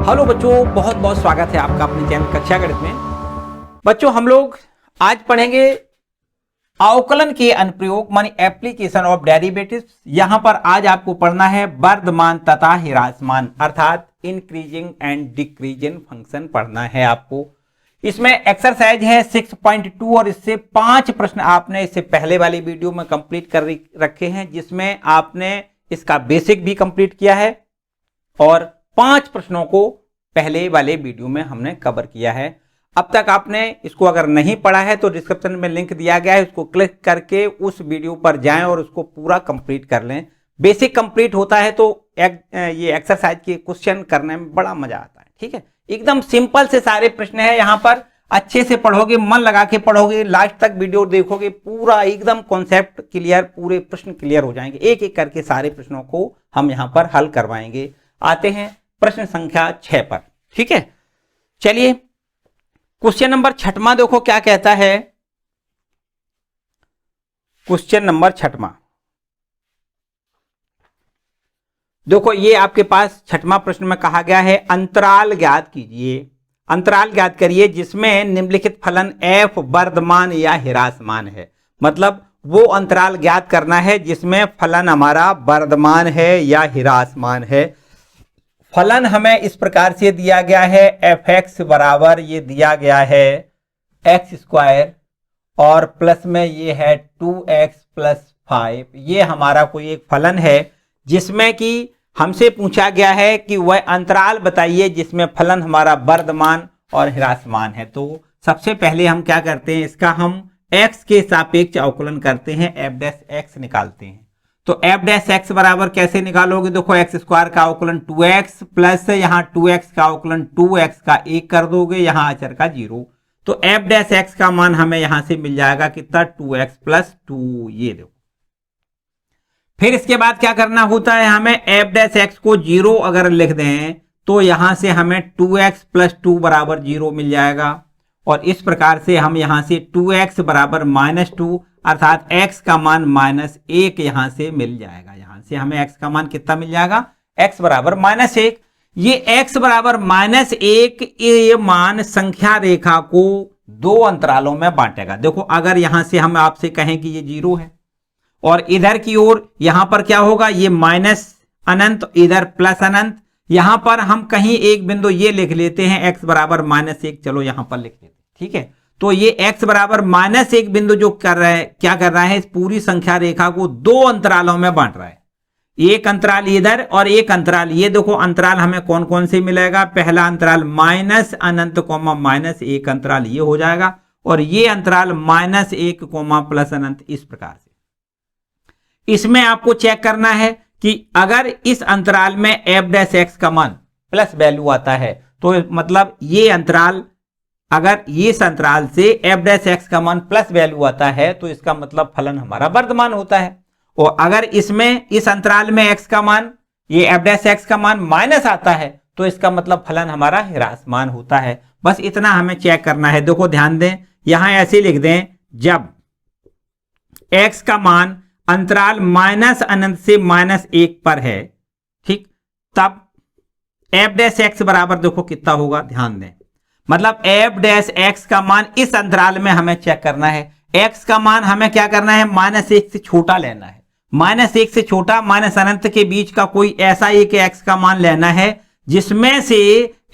Hello बच्चों, बहुत बहुत स्वागत है आपका अपने चैनल कक्षा गणित में। बच्चों, हम लोग आज पढ़ेंगे अवकलन के अनुप्रयोग मानी एप्लीकेशन ऑफ डेरिवेटिव्स। यहां पर आज आपको पढ़ना है वर्धमान तथा ह्रासमान अर्थात इंक्रीजिंग एंड डिक्रीजिंग फंक्शन पढ़ना है आपको। इसमें एक्सरसाइज है 6.2 और इससे 5 प्रश्न आपने इससे पहले वाली वीडियो में कंप्लीट कर रखे हैं, जिसमें आपने इसका बेसिक भी कंप्लीट किया है और 5 प्रश्नों को पहले वाले वीडियो में हमने कवर किया है। अब तक आपने इसको अगर नहीं पढ़ा है तो डिस्क्रिप्शन में लिंक दिया गया है, उसको क्लिक करके उस वीडियो पर जाएं और उसको पूरा कंप्लीट कर लें। बेसिक कंप्लीट होता है तो ये एक्सरसाइज के क्वेश्चन करने में बड़ा मजा आता है। ठीक है, एकदम सिंपल से सारे प्रश्न है। यहाँ पर अच्छे से पढ़ोगे, मन लगा के पढ़ोगे, लास्ट तक वीडियो देखोगे, पूरा एकदम कॉन्सेप्ट क्लियर, पूरे प्रश्न क्लियर हो जाएंगे। एक एक करके सारे प्रश्नों को हम यहाँ पर हल करवाएंगे। आते हैं प्रश्न संख्या 6 पर। ठीक है, चलिए क्वेश्चन नंबर 6वां देखो क्या कहता है। क्वेश्चन नंबर 6वां देखो, ये आपके पास 6वां प्रश्न में कहा गया है अंतराल ज्ञात कीजिए, अंतराल ज्ञात करिए जिसमें निम्नलिखित फलन f वर्धमान या ह्रासमान है। मतलब वो अंतराल ज्ञात करना है जिसमें फलन हमारा वर्धमान है या ह्रासमान है। फलन हमें इस प्रकार से दिया गया है, fx बराबर ये दिया गया है x स्क्वायर और प्लस में ये है 2x प्लस 5। ये हमारा कोई एक फलन है जिसमें कि हमसे पूछा गया है कि वह अंतराल बताइए जिसमें फलन हमारा वर्धमान और ह्रासमान है। तो सबसे पहले हम क्या करते हैं, इसका हम x के सापेक्ष अवकलन करते हैं, f डैश x निकालते हैं। तो f डैश x बराबर कैसे निकालोगे, देखो x स्क्वायर का अवकलन 2x प्लस यहाँ 2x का अवकलन 2x का 1 कर दोगे, यहाँ अचर का 0। तो f डैश x का मान हमें यहां से मिल जाएगा कितना, 2x प्लस 2। ये देखो, फिर इसके बाद क्या करना होता है, हमें f डैश x को 0 अगर लिख दें तो यहां से हमें 2x प्लस 2 बराबर 0 मिल जाएगा। और इस प्रकार से हम यहां से 2x बराबर -2 अर्थात x का मान -1 यहां से मिल जाएगा। यहां से हमें x का मान कितना मिल जाएगा, x बराबर -1। ये x बराबर -1 ये मान संख्या रेखा को 2 अंतरालों में बांटेगा। देखो, अगर यहां से हम आपसे कहें कि ये 0 है और इधर की ओर यहां पर क्या होगा, ये माइनस अनंत, इधर प्लस अनंत। यहां पर हम कहीं एक बिंदु ये लिख लेते हैं x बराबर -1, चलो यहां पर लिख लेते हैं। ठीक है, तो ये x बराबर -1 बिंदु जो कर रहा है, क्या कर रहा है, इस पूरी संख्या रेखा को 2 अंतरालों में बांट रहा है। एक अंतराल इधर और एक अंतराल ये। देखो अंतराल हमें कौन कौन से मिलेगा, पहला अंतराल माइनस अनंत कोमा -1 अंतराल ये हो जाएगा, और ये अंतराल -1 कोमा प्लस अनंत। इस प्रकार से इसमें आपको चेक करना है कि अगर इस अंतराल में f डैश x का मान प्लस वैल्यू आता है तो मतलब ये अंतराल, अगर इस अंतराल से f डैश x का मान प्लस वैल्यू आता है तो इसका मतलब फलन हमारा वर्धमान होता है। और अगर इसमें इस अंतराल में x का मान, ये f डैश x का मान माइनस आता है तो इसका मतलब फलन हमारा ह्रासमान होता है। बस इतना हमें चेक करना है। देखो ध्यान दें, यहां ऐसे लिख दें, जब x का मान अंतराल माइनस अनंत से -1 पर है, ठीक, तब f डैश x बराबर देखो कितना होगा, ध्यान दें। मतलब f डैश x का मान इस अंतराल में हमें चेक करना है। x का मान हमें क्या करना है, -1 से छोटा लेना है। -1 से छोटा, माइनस अनंत के बीच का कोई ऐसा एक x का मान लेना है जिसमें से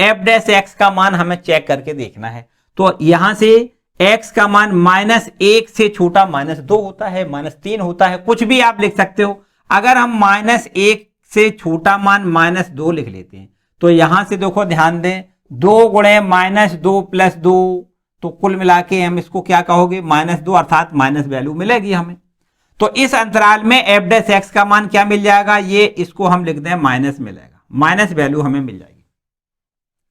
f डैश x का मान हमें चेक करके देखना है। तो यहां से x का मान -1 से छोटा -2 होता है, -3 होता है, कुछ भी आप लिख सकते हो। अगर हम -1 से छोटा मान -2 लिख लेते हैं तो यहां से देखो ध्यान दें, 2 गुणे -2 प्लस 2, तो कुल मिला के हम इसको क्या कहोगे, -2 अर्थात माइनस वैल्यू मिलेगी हमें। तो इस अंतराल में f डैश x का मान क्या मिल जाएगा, ये इसको हम लिख दें माइनस मिलेगा, माइनस वैल्यू हमें मिल जाएगी।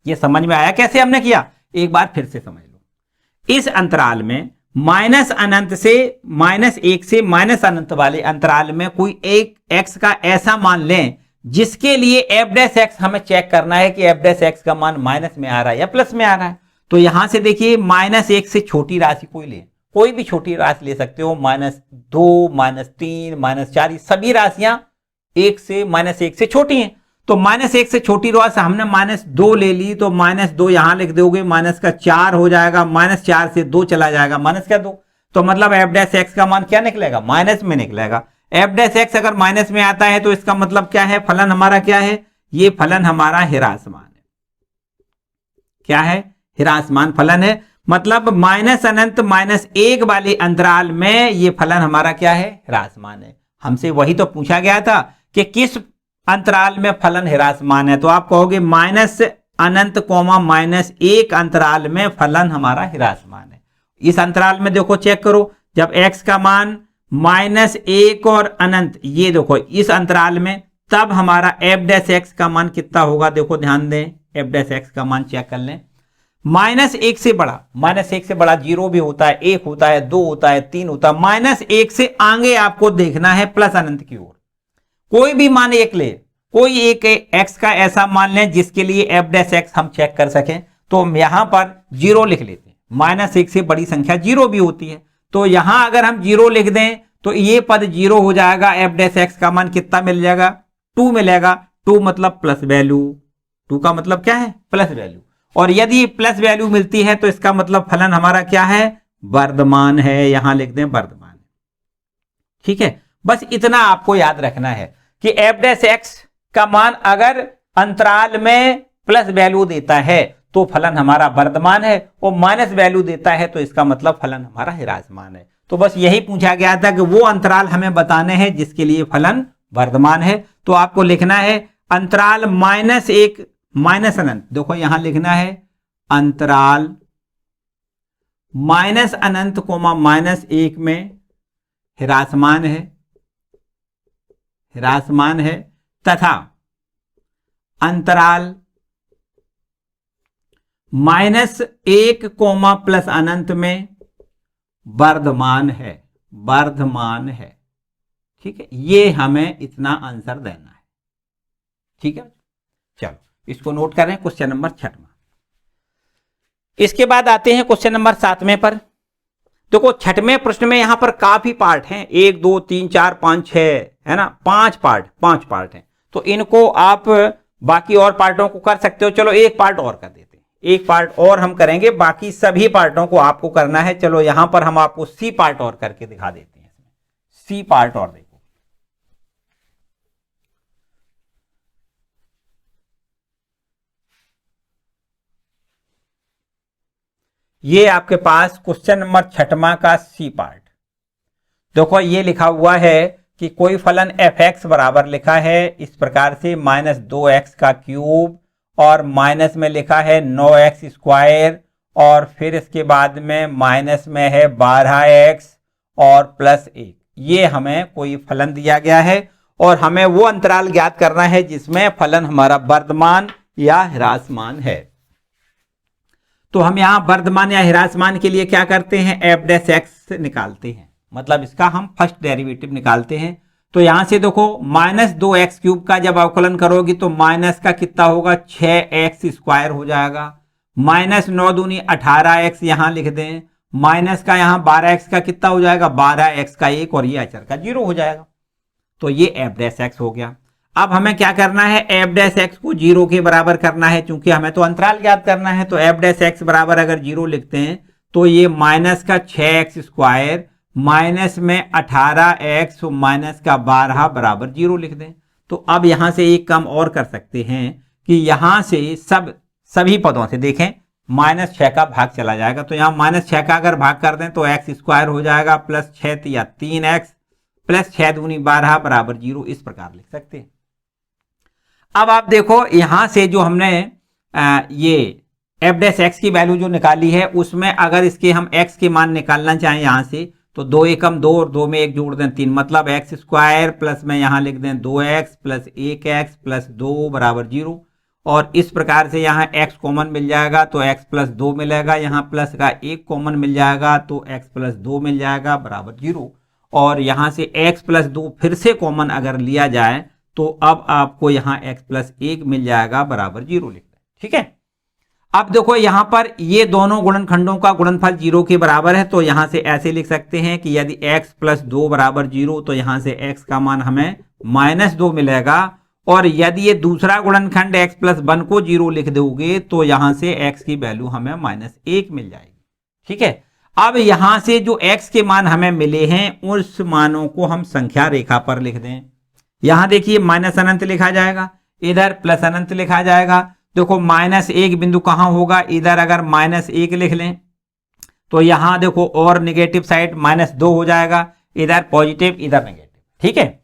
ये समझ में आया कैसे हमने किया, एक बार फिर से समझ लो। इस अंतराल में माइनस अनंत से -1 से माइनस अनंत वाले अंतराल में कोई एक x का ऐसा मान लें जिसके लिए f डैश x हमें चेक करना है कि f डैश x का मान माइनस में आ रहा है या प्लस में आ रहा है। तो यहां से देखिए, -1 से छोटी राशि कोई ले, कोई भी छोटी राशि ले सकते हो, -2, -3, -4, सभी राशियां -1 से छोटी हैं। तो -1 से छोटी रो से हमने -2 ले ली, तो -2 यहां लिख दोगे, माइनस का 4 हो जाएगा, -4 से 2 चला जाएगा, माइनस का 2, तो मतलब एफ डैश एक्स का मान क्या निकलेगा, माइनस में निकलेगा। एफ डैश एक्स अगर माइनस में आता है तो इसका मतलब क्या है, फलन हमारा क्या है, ये फलन हमारा ह्रासमान है। क्या है, ह्रासमान फलन है, मतलब माइनस अनंत -1 वाले अंतराल में ये फलन हमारा क्या है, ह्रासमान है। हमसे वही तो पूछा गया था कि किस अंतराल में फलन ह्रासमान है, तो आप कहोगे माइनस अनंत कोमा -1 अंतराल में फलन हमारा ह्रासमान है। इस अंतराल में देखो चेक करो, जब x का मान -1 और अनंत, ये देखो इस अंतराल में, तब हमारा एफ डैश एक्स का मान कितना होगा, देखो ध्यान दें, एफ डैश एक्स का मान चेक कर लें, -1 से बड़ा, -1 से बड़ा 0 भी होता है, 1 होता है, 2 होता है, 3 होता है, -1 से आगे आपको देखना है प्लस अनंत की ओर। कोई भी मान एक ले, कोई एक x का ऐसा मान लें जिसके लिए एफ डैश एक्स हम चेक कर सकें, तो हम यहां पर 0 लिख लेते हैं, -1 से बड़ी संख्या 0 भी होती है, तो यहां अगर हम 0 लिख दें तो ये पद 0 हो जाएगा, एफ डैश एक्स का मान कितना मिल जाएगा, 2 मिलेगा, 2 मतलब प्लस वैल्यू, 2 का मतलब क्या है, प्लस वैल्यू, और यदि प्लस वैल्यू मिलती है तो इसका मतलब फलन हमारा क्या है, वर्धमान है, यहां लिख दें वर्धमान। ठीक है, बस इतना आपको याद रखना है कि एफ डैश एक्स का मान अगर अंतराल में प्लस वैल्यू देता है तो फलन हमारा वर्धमान है, और माइनस वैल्यू देता है तो इसका मतलब फलन हमारा ह्रासमान है। तो बस यही पूछा गया था कि वो अंतराल हमें बताने हैं जिसके लिए फलन वर्धमान है। तो आपको लिखना है अंतराल -1 माइनस अनंत, देखो यहां लिखना है अंतराल माइनस अनंत कोमा -1 में ह्रासमान है, ह्रासमान है, तथा अंतराल -1 कोमा प्लस अनंत में वर्धमान है, वर्धमान है। ठीक है, ये हमें इतना आंसर देना है। ठीक है, चलो इसको नोट करें, क्वेश्चन नंबर 6। इसके बाद आते हैं क्वेश्चन नंबर 7 पर। देखो 6वें प्रश्न में यहां पर काफी पार्ट हैं, 1 2 3 4 5 6 है ना, 5 पार्ट हैं, तो इनको आप बाकी और पार्टों को कर सकते हो। चलो एक पार्ट और कर देते हैं, एक पार्ट और हम करेंगे, बाकी सभी पार्टों को आपको करना है। चलो यहां पर हम आपको सी पार्ट और करके दिखा देते हैं, सी पार्ट और देखो। ये आपके पास क्वेश्चन नंबर 6वां का सी पार्ट। देखो ये लिखा हुआ है कि कोई फलन एफ एक्स बराबर लिखा है इस प्रकार से -2x का क्यूब, और माइनस में लिखा है 9x स्क्वायर, और फिर इसके बाद में माइनस में है 12x और +1। ये हमें कोई फलन दिया गया है और हमें वो अंतराल ज्ञात करना है जिसमें फलन हमारा वर्धमान या ह्रासमान है। तो हम यहां वर्धमान या ह्रासमान के लिए क्या करते हैं, एफ डैश एक्स निकालते हैं, मतलब इसका हम फर्स्ट डेरिवेटिव निकालते हैं। तो यहां से देखो -2x क्यूब का जब अवकलन करोगी तो माइनस का कितना होगा, 6x स्क्वायर हो जाएगा, -9 दूनी 18x यहां लिख दें, माइनस का यहां 12x का कितना हो जाएगा, 12x का 1, और ये अचर का 0 हो जाएगा। तो ये एफ डैश एक्स हो गया। अब हमें क्या करना है, एफ डैश एक्स को 0 के बराबर करना है, क्योंकि हमें तो अंतराल ज्ञात करना है। तो एफ डैश एक्स बराबर अगर 0 लिखते हैं तो ये माइनस का 6x स्क्वायर माइनस में 18x माइनस का 12 बराबर 0 लिख दें। तो अब यहां से एक काम और कर सकते हैं कि यहां से सभी पदों से देखें -6 का भाग चला जाएगा, तो यहां -6 का अगर भाग कर दें तो x स्क्वायर हो जाएगा, +6 या 3x, +6 दूनी 12 बराबर 0, इस प्रकार लिख सकते हैं। अब आप देखो यहां से जो हमने ये एफ डैश एक्स की वैल्यू जो निकाली है उसमें अगर इसके हम x के मान निकालना चाहें यहां से, तो 2 एकम 2 और 2 में 1 जोड़ दें 3, मतलब x स्क्वायर प्लस में यहां लिख दें 2x प्लस 1x प्लस 2 बराबर 0, और इस प्रकार से यहां x कॉमन मिल जाएगा तो x प्लस 2 मिलेगा, यहां प्लस का 1 कॉमन मिल जाएगा तो x प्लस 2 मिल जाएगा बराबर 0, और यहां से x प्लस 2 फिर से कॉमन अगर लिया जाए तो अब आपको यहां x प्लस 1 मिल जाएगा बराबर 0 लिख दें। ठीक है, अब देखो यहां पर ये दोनों गुणनखंडों का गुणनफल 0 के बराबर है, तो यहां से ऐसे लिख सकते हैं कि यदि x प्लस 2 बराबर 0 तो यहां से x का मान हमें -2 मिलेगा, और यदि ये दूसरा गुणनखंड x प्लस 1 को 0 लिख दोगे तो यहां से x की वैल्यू हमें -1 मिल जाएगी। ठीक है, अब यहां से जो x के मान हमें मिले हैं उस मानों को हम संख्या रेखा पर लिख दें। यहां देखिए माइनस अनंत लिखा जाएगा, इधर प्लस अनंत लिखा जाएगा। देखो -1 बिंदु कहां होगा, इधर अगर -1 लिख लें तो यहां देखो और निगेटिव साइड -2 हो जाएगा, इधर पॉजिटिव इधर नेगेटिव। ठीक है,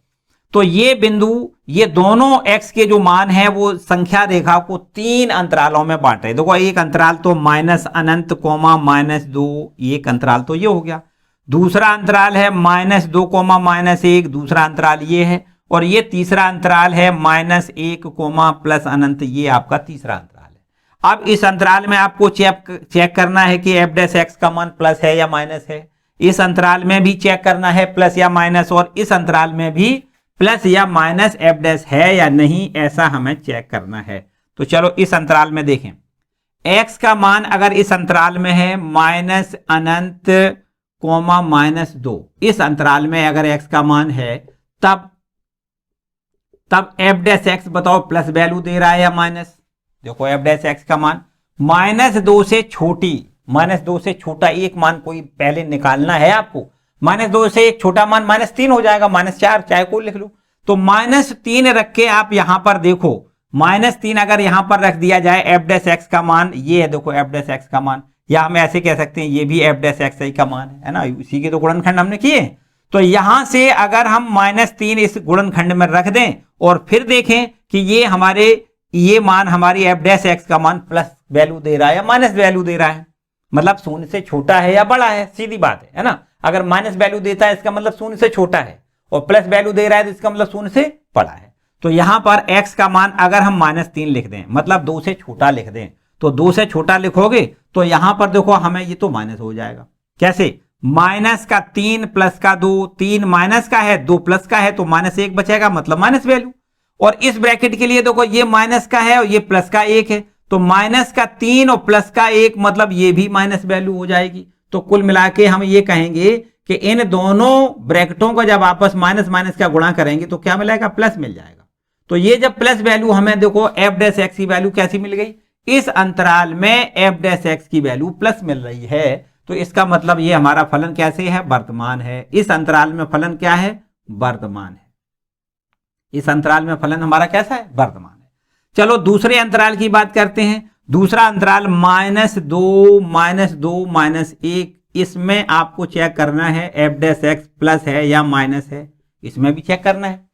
तो ये बिंदु ये दोनों x के जो मान है वो संख्या रेखा को 3 अंतरालों में बांट रहे। देखो एक अंतराल तो -अनंत -2, एक अंतराल तो ये हो गया। दूसरा अंतराल है -2 -1, दूसरा अंतराल ये है। और ये तीसरा अंतराल है -1 प्लस अनंत, ये आपका तीसरा अंतराल है। अब इस अंतराल में आपको चेक करना है कि f' का मान प्लस है या माइनस है। इस अंतराल में भी चेक करना है प्लस या माइनस, और इस अंतराल में भी प्लस या माइनस f' है या नहीं, ऐसा हमें चेक करना है। तो चलो इस अंतराल में देखें, x का मान अगर इस अंतराल में है -अनंत -2, इस अंतराल में अगर x का मान है तब f' बताओ प्लस वैल्यू दे रहा है या माइनस। देखो f' का मान -2 से छोटी, -2 से छोटा एक मान कोई पहले निकालना है आपको। -2 से एक छोटा मान -3 हो जाएगा, -4 चाहे कोई लिख लो। तो -3 रख के आप यहां पर देखो, -3 अगर यहां पर रख दिया जाए f' का मान ये है। देखो f' का मान, या हम ऐसे कह सकते हैं ये भी f' का मान है ना, इसी के तो गुणनखंड हमने किए। तो यहां से अगर हम -3 इस गुणनखंड में रख दें और फिर देखें कि ये मान हमारी f' का मान प्लस वैल्यू दे रहा है या माइनस वैल्यू दे रहा है, मतलब 0 से छोटा है या बड़ा है, सीधी बात है ना। अगर माइनस वैल्यू देता है इसका मतलब 0 से छोटा है, और प्लस वैल्यू दे रहा है तो इसका मतलब 0 से बड़ा है। तो यहां पर x का मान अगर हम -3 लिख दें, मतलब 2 से छोटा लिख दें, तो 2 से छोटा लिखोगे तो यहां पर देखो हमें ये तो माइनस हो जाएगा। कैसे? -3 प्लस का 2, 3 माइनस का है 2 प्लस का है, तो -1 बचेगा, मतलब माइनस वैल्यू। और इस ब्रैकेट के लिए देखो ये माइनस का है और ये प्लस का 1 है, तो -3 और प्लस का 1 मतलब ये भी माइनस वैल्यू हो जाएगी। तो कुल मिला के हम ये कहेंगे कि इन दोनों ब्रैकेटों को जब आपस माइनस माइनस का गुणा करेंगे तो क्या मिलेगा, प्लस मिल जाएगा। तो ये जब प्लस वैल्यू हमें देखो f' की वैल्यू कैसी मिल गई, इस अंतराल में f' की वैल्यू प्लस मिल रही है। तो इसका मतलब ये हमारा फलन कैसे है, वर्तमान है। इस अंतराल में फलन क्या है, वर्तमान है। इस अंतराल में फलन हमारा कैसा है, वर्तमान है। चलो दूसरे अंतराल की बात करते हैं। दूसरा अंतराल -2 -1, इसमें आपको चेक करना है f' प्लस है या माइनस है, इसमें भी चेक करना है।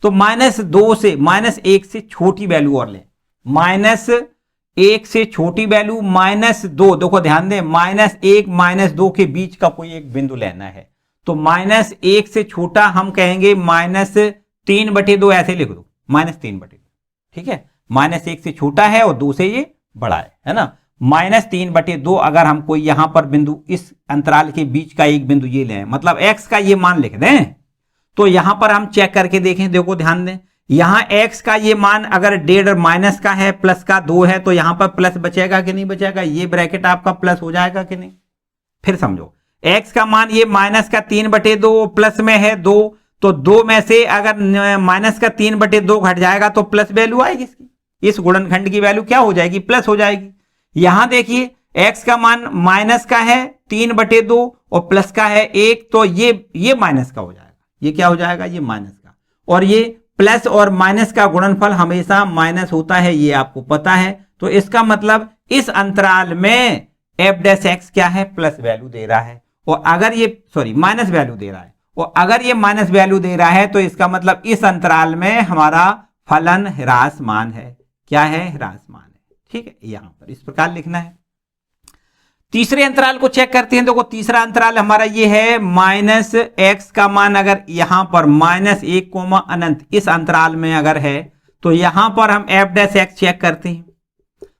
तो -2 से -1 से छोटी वैल्यू और लें, -1 से छोटी वैल्यू -2, देखो ध्यान दें -1 -2 के बीच का कोई एक बिंदु लेना है। तो -1 से छोटा हम कहेंगे -3/2, ऐसे लिख दो -3/2। ठीक है, -1 से छोटा है और 2 से ये बड़ा है ना। -3/2 अगर हम कोई यहां पर बिंदु इस अंतराल के बीच का एक बिंदु ये लें, मतलब x का ये मान लिख दें, तो यहां पर हम चेक करके देखें। देखो ध्यान दें, यहां x का ये मान अगर 1.5 माइनस का है, प्लस का 2 है, तो यहां पर प्लस बचेगा कि नहीं बचेगा, ये ब्रैकेट आपका प्लस हो जाएगा कि नहीं। फिर समझो, x का मान ये -3/2 प्लस में है 2, तो 2 में से अगर -3/2 घट जाएगा तो प्लस वैल्यू आएगी इसकी, इस गुणनखंड की वैल्यू क्या हो जाएगी, प्लस हो जाएगी। यहां देखिए x का मान माइनस का है 3/2 और प्लस का है 1, तो ये माइनस का हो जाएगा, ये क्या हो जाएगा, ये माइनस का। और ये प्लस और माइनस का गुणनफल हमेशा माइनस होता है, ये आपको पता है। तो इसका मतलब इस अंतराल में f' क्या है, प्लस वैल्यू दे रहा है, और अगर ये माइनस वैल्यू दे रहा है, और अगर ये माइनस वैल्यू दे रहा है तो इसका मतलब इस अंतराल में हमारा फलन ह्रासमान है। क्या है, ह्रासमान है। ठीक है, यहां पर इस प्रकार लिखना है। तीसरे अंतराल को चेक करते हैं। देखो तीसरा अंतराल हमारा ये है, -x का मान अगर यहां पर -1 अनंत इस अंतराल में अगर है, तो यहां पर हम f' चेक करते हैं,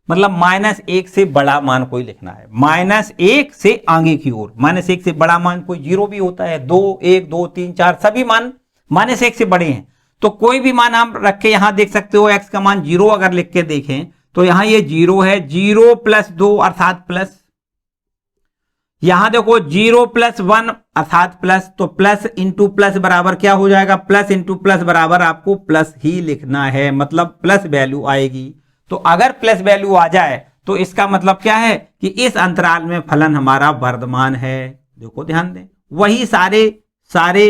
मतलब -1 से बड़ा मान कोई लिखना है, -1 से आगे की ओर। -1 से बड़ा मान कोई 0 भी होता है, 2 1 2 3 4 सभी मान -1 से बड़े हैं। तो कोई भी मान हम रख के यहां देख सकते हो, x का मान 0 अगर लिख के देखें तो यहां ये 0 है, 0 + 2 अर्थात प्लस। यहां देखो 0 + 1 अर्थात प्लस, तो प्लस इंटू प्लस बराबर क्या हो जाएगा, प्लस इंटू प्लस बराबर आपको प्लस ही लिखना है, मतलब प्लस वैल्यू आएगी। तो अगर प्लस वैल्यू आ जाए तो इसका मतलब क्या है कि इस अंतराल में फलन हमारा वर्धमान है। देखो ध्यान दें, वही सारे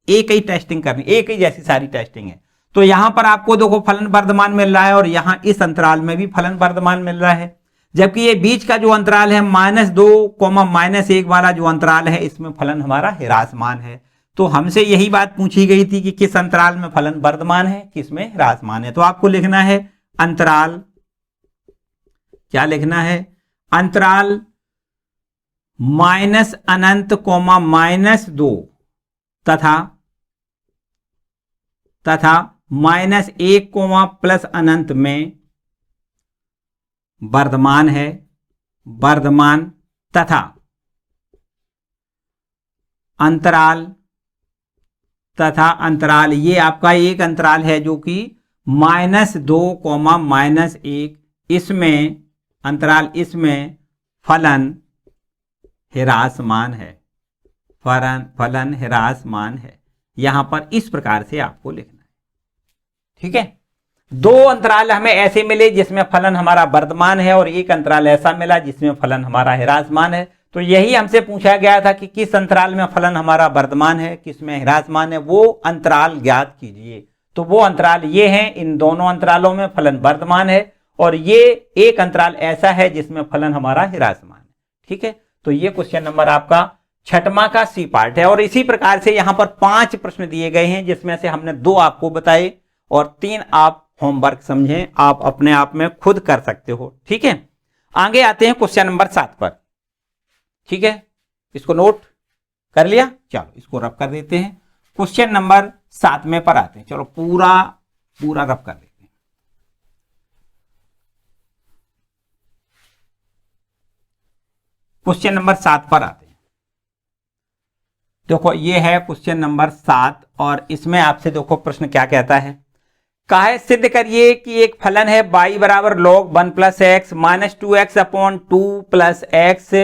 एक ही टेस्टिंग करनी, एक ही जैसी सारी टेस्टिंग है। तो यहां पर आपको देखो फलन वर्धमान मिल रहा है और यहां इस अंतराल में भी फलन वर्धमान मिल रहा है, जबकि ये बीच का जो अंतराल है -2, -1 वाला जो अंतराल है, इसमें फलन हमारा ह्रासमान है। तो हमसे यही बात पूछी गई थी कि किस अंतराल में फलन वर्धमान है, किसमें ह्रासमान है। तो आपको लिखना है अंतराल, क्या लिखना है, अंतराल -अनंत, -2 तथा -1, प्लस अनंत में वर्धमान है, वर्धमान, तथा अंतराल ये आपका एक अंतराल है जो कि -2, -1, इसमें अंतराल, इसमें फलन ह्रासमान है, फलन ह्रासमान है। यहां पर इस प्रकार से आपको लिखना है, ठीक है। दो अंतराल हमें ऐसे मिले जिसमें फलन हमारा वर्धमान है और एक अंतराल ऐसा मिला जिसमें फलन हमारा ह्रासमान है। तो यही हमसे पूछा गया था कि किस अंतराल में फलन हमारा वर्धमान है, किसमें ह्रासमान है, वो अंतराल ज्ञात कीजिए। तो वो अंतराल ये हैं, इन दोनों अंतरालों में फलन वर्धमान है और ये एक अंतराल ऐसा है जिसमें फलन हमारा ह्रासमान है, ठीक है। तो ये क्वेश्चन नंबर आपका 6वां का सी पार्ट है। और इसी प्रकार से यहां पर 5 प्रश्न दिए गए हैं, जिसमें से हमने 2 आपको बताए और 3 आप होमवर्क समझें, आप अपने आप में खुद कर सकते हो, ठीक है। आगे आते हैं क्वेश्चन नंबर 7 पर, ठीक है। इसको नोट कर लिया, चलो इसको रब कर देते हैं। क्वेश्चन नंबर 7 में पर आते हैं, चलो पूरा रब कर देते हैं। क्वेश्चन नंबर 7 पर आते हैं। देखो ये है क्वेश्चन नंबर 7 और इसमें आपसे देखो प्रश्न क्या कहता है, कहा सिद्ध करिए कि एक फलन है y बराबर log 1 plus x minus 2x upon 2 plus x,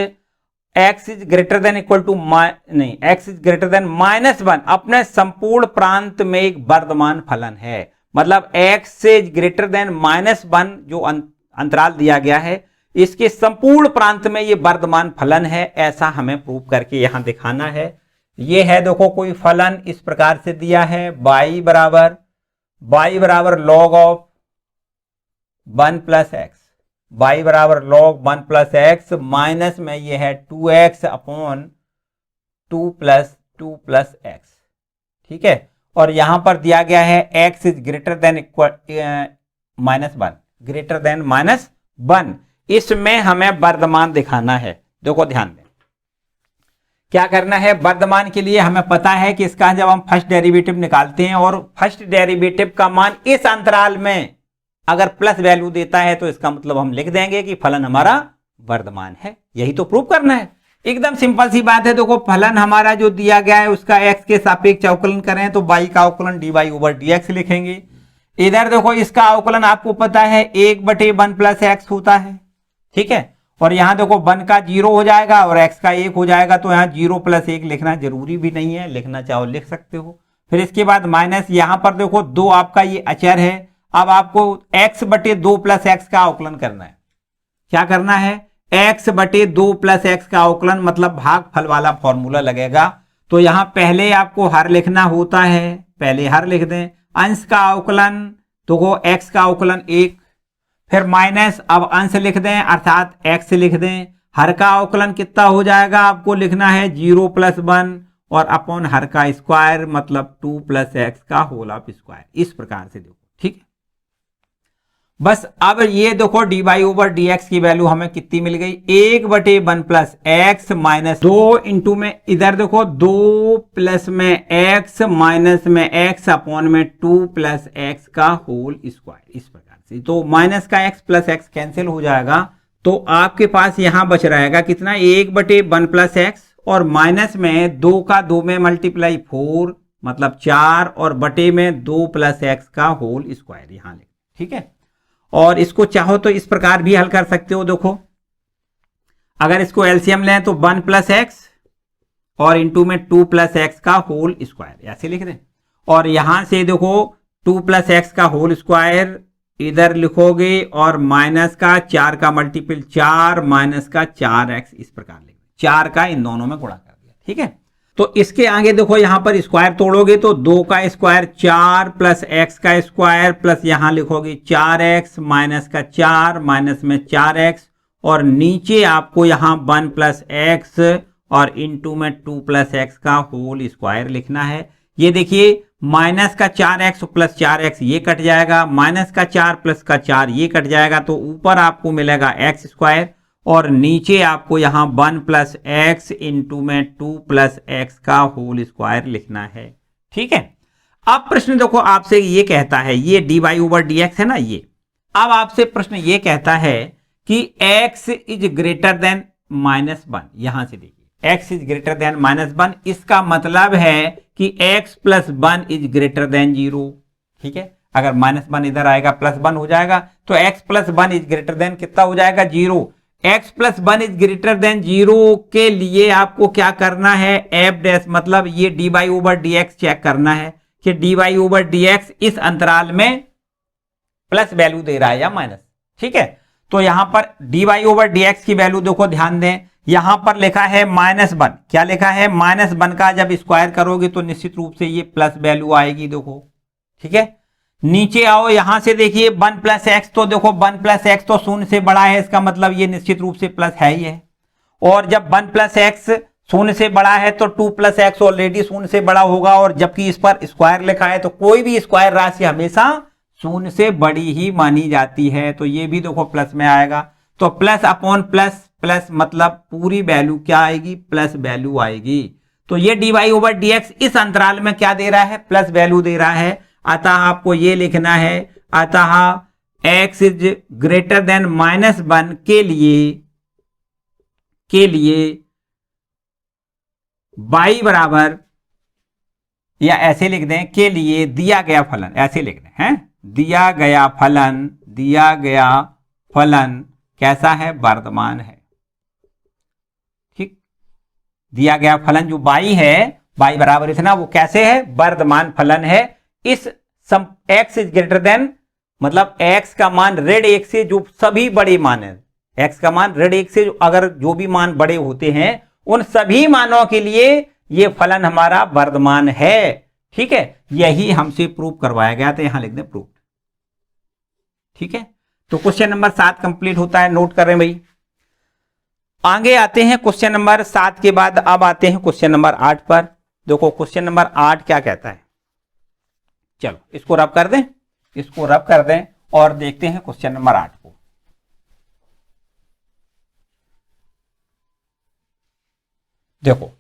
x is greater than equal to x is greater than -1 अपने संपूर्ण प्रांत में एक वर्धमान फलन है। मतलब x से ग्रेटर देन -1 जो अंतराल दिया गया है, इसके संपूर्ण प्रांत में ये वर्धमान फलन है, ऐसा हमें प्रूव करके यहां दिखाना है। ये है देखो कोई फलन इस प्रकार से दिया है, y बराबर log of 1 plus x, y बराबर log 1 प्लस एक्स, माइनस में ये है 2x अपॉन 2 प्लस एक्स, ठीक है। और यहां पर दिया गया है x is greater than -1, greater than -1, इसमें हमें वर्धमान दिखाना है। देखो ध्यान दें, क्या करना है, वर्धमान के लिए हमें पता है कि इसका जब हम फर्स्ट डेरिवेटिव निकालते हैं और फर्स्ट डेरिवेटिव का मान इस अंतराल में अगर प्लस वैल्यू देता है तो इसका मतलब हम लिख देंगे कि फलन हमारा वर्धमान है। यही तो प्रूव करना है, एकदम सिंपल सी बात है। देखो फलन हमारा जो दिया गया है उसका x के सापेक्ष अवकलन करें तो y का अवकलन dy/dx लिखेंगे। इधर देखो इसका अवकलन आपको पता है 1/1 प्लस एक्स होता है, ठीक है। और यहां देखो 1 का 0 हो जाएगा और x का 1 हो जाएगा, तो यहां 0 + 1 लिखना जरूरी भी नहीं है, लिखना चाहो लिख सकते हो। फिर इसके बाद माइनस, यहां पर देखो 2 आपका ये अचर है। अब आपको x/2 + x का अवकलन करना है। क्या करना है, x/2 + x का अवकलन, मतलब भागफल वाला फॉर्मूला लगेगा। तो यहां पहले आपको हर लिखना होता है, पहले हर लिख दें। अंश का अवकलन, तो x का अवकलन 1, फिर माइनस, अब अंश लिख दें अर्थात x लिख दें। हर का अवकलन कितना हो जाएगा, आपको लिखना है 0 + 1 और अपॉन हर का स्क्वायर, मतलब 2 + x का होल ऑफ स्क्वायर। इस प्रकार से देखो, ठीक है। बस अब ये देखो dy/dx की वैल्यू हमें कितनी मिल गई, 1/1 प्लस एक्स माइनस 2 इंटू में इधर देखो 2 प्लस में x माइनस में x अपॉन में 2 प्लस x का होल स्क्वायर। इस प्रकार से तो माइनस का x प्लस x कैंसिल हो जाएगा, तो आपके पास यहां बच रहेगा कितना, 1/1 प्लस एक्स और माइनस में 2 का 2 में मल्टीप्लाई 4 मतलब 4 और बटे में 2 प्लस एक्स का होल स्क्वायर यहां लिख, ठीक है। और इसको चाहो तो इस प्रकार भी हल कर सकते हो। देखो अगर इसको एलसीएम लें तो 1 + x और इंटू में 2 प्लस एक्स का होल स्क्वायर, ऐसे लिख दें। और यहां से देखो 2 प्लस एक्स का होल स्क्वायर इधर लिखोगे और माइनस का 4 का मल्टीपल 4 माइनस का 4x, इस प्रकार लिखोगे। 4 का इन दोनों में गुणा कर दिया, ठीक है। तो इसके आगे देखो यहां पर स्क्वायर तोड़ोगे तो 2 का स्क्वायर 4 प्लस एक्स का स्क्वायर प्लस यहां लिखोगे 4x माइनस का 4 माइनस में 4x और नीचे आपको यहां 1 प्लस एक्स और इंटू में 2 प्लस एक्स का होल स्क्वायर लिखना है। ये देखिए माइनस का 4x प्लस 4x ये कट जाएगा, माइनस का 4 प्लस का 4 ये कट जाएगा, तो ऊपर आपको मिलेगा एक्स स्क्वायर और नीचे आपको यहां 1 प्लस एक्स इंटू में 2 प्लस एक्स का होल स्क्वायर लिखना है, ठीक है। अब प्रश्न देखो आपसे ये कहता है, ये d y over d x है ना ये, अब आपसे प्रश्न ये कहता है कि x इज ग्रेटर देन -1। यहां से देखिए x इज ग्रेटर देन -1, इसका मतलब है कि x plus 1 is greater then 0, ठीक है। अगर -1 इधर आएगा +1 हो जाएगा, तो x plus 1 is greater then कितना हो जाएगा 0। x plus 1 is greater then 0 के लिए आपको क्या करना है, f डैश मतलब ये dy ओवर dx चेक करना है कि dy ओवर dx इस अंतराल में प्लस वैल्यू दे रहा है या माइनस, ठीक है। तो यहां पर dy ओवर dx की वैल्यू देखो ध्यान दें, यहां पर लिखा है -1, क्या लिखा है -1 का जब स्क्वायर करोगे तो निश्चित रूप से ये प्लस वैल्यू आएगी, देखो ठीक है। नीचे आओ, यहां से देखिए 1 प्लस एक्स, तो देखो 1 प्लस एक्स तो 0 से बड़ा है, इसका मतलब ये निश्चित रूप से प्लस है ही है। और जब 1 प्लस एक्स 0 से बड़ा है तो 2 प्लस एक्स ऑलरेडी 0 से बड़ा होगा, और जबकि इस पर स्क्वायर लिखा है तो कोई भी स्क्वायर राशि हमेशा 0 से बड़ी ही मानी जाती है, तो ये भी देखो प्लस में आएगा। तो प्लस अपॉन प्लस, प्लस मतलब पूरी वैल्यू क्या आएगी, प्लस वैल्यू आएगी। तो ये dy ओवर dx इस अंतराल में क्या दे रहा है, प्लस वैल्यू दे रहा है। अतः आपको ये लिखना है, अतः x इज ग्रेटर देन -1 के लिए y बराबर, या ऐसे लिख दें के लिए दिया गया फलन, ऐसे लिख दें हैं, दिया गया फलन कैसा है, वर्धमान है, ठीक। दिया गया फलन जो y है, y बराबर इतना, वो कैसे है, वर्धमान फलन है। इस x इज ग्रेटर देन मतलब x का मान ऋण 1 से जो सभी बड़े मान है, x का मान ऋण 1 से अगर जो भी मान बड़े होते हैं उन सभी मानों के लिए ये फलन हमारा वर्धमान है, ठीक है। यही हमसे प्रूव करवाया गया था, यहां लिख दें प्रूव, ठीक है। तो क्वेश्चन नंबर 7 कंप्लीट होता है, नोट कर रहे हैं भाई। आगे आते हैं क्वेश्चन नंबर 7 के बाद अब आते हैं क्वेश्चन नंबर 8 पर। देखो क्वेश्चन नंबर 8 क्या कहता है, चलो इसको रब कर दें, इसको रब कर दें और देखते हैं क्वेश्चन नंबर 8 को। देखो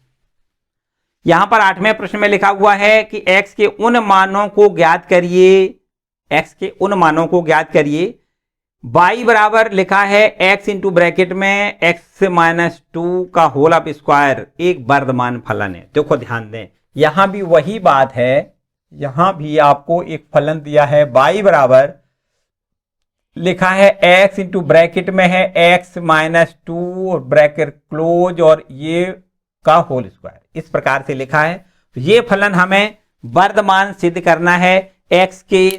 यहां पर 8वें प्रश्न में लिखा हुआ है कि x के उन मानों को ज्ञात करिए, x के उन मानों को ज्ञात करिए, y बराबर लिखा है x इंटू ब्रैकेट में x माइनस 2 का होल ऑफ स्क्वायर एक वर्धमान फलन है। देखो ध्यान दें, यहां भी वही बात है, यहां भी आपको एक फलन दिया है, y बराबर लिखा है x इंटू ब्रैकेट में है x माइनस 2 ब्रैकेट क्लोज और ये का होल स्क्वायर, इस प्रकार से लिखा है। ये फलन हमें वर्धमान सिद्ध करना है। x के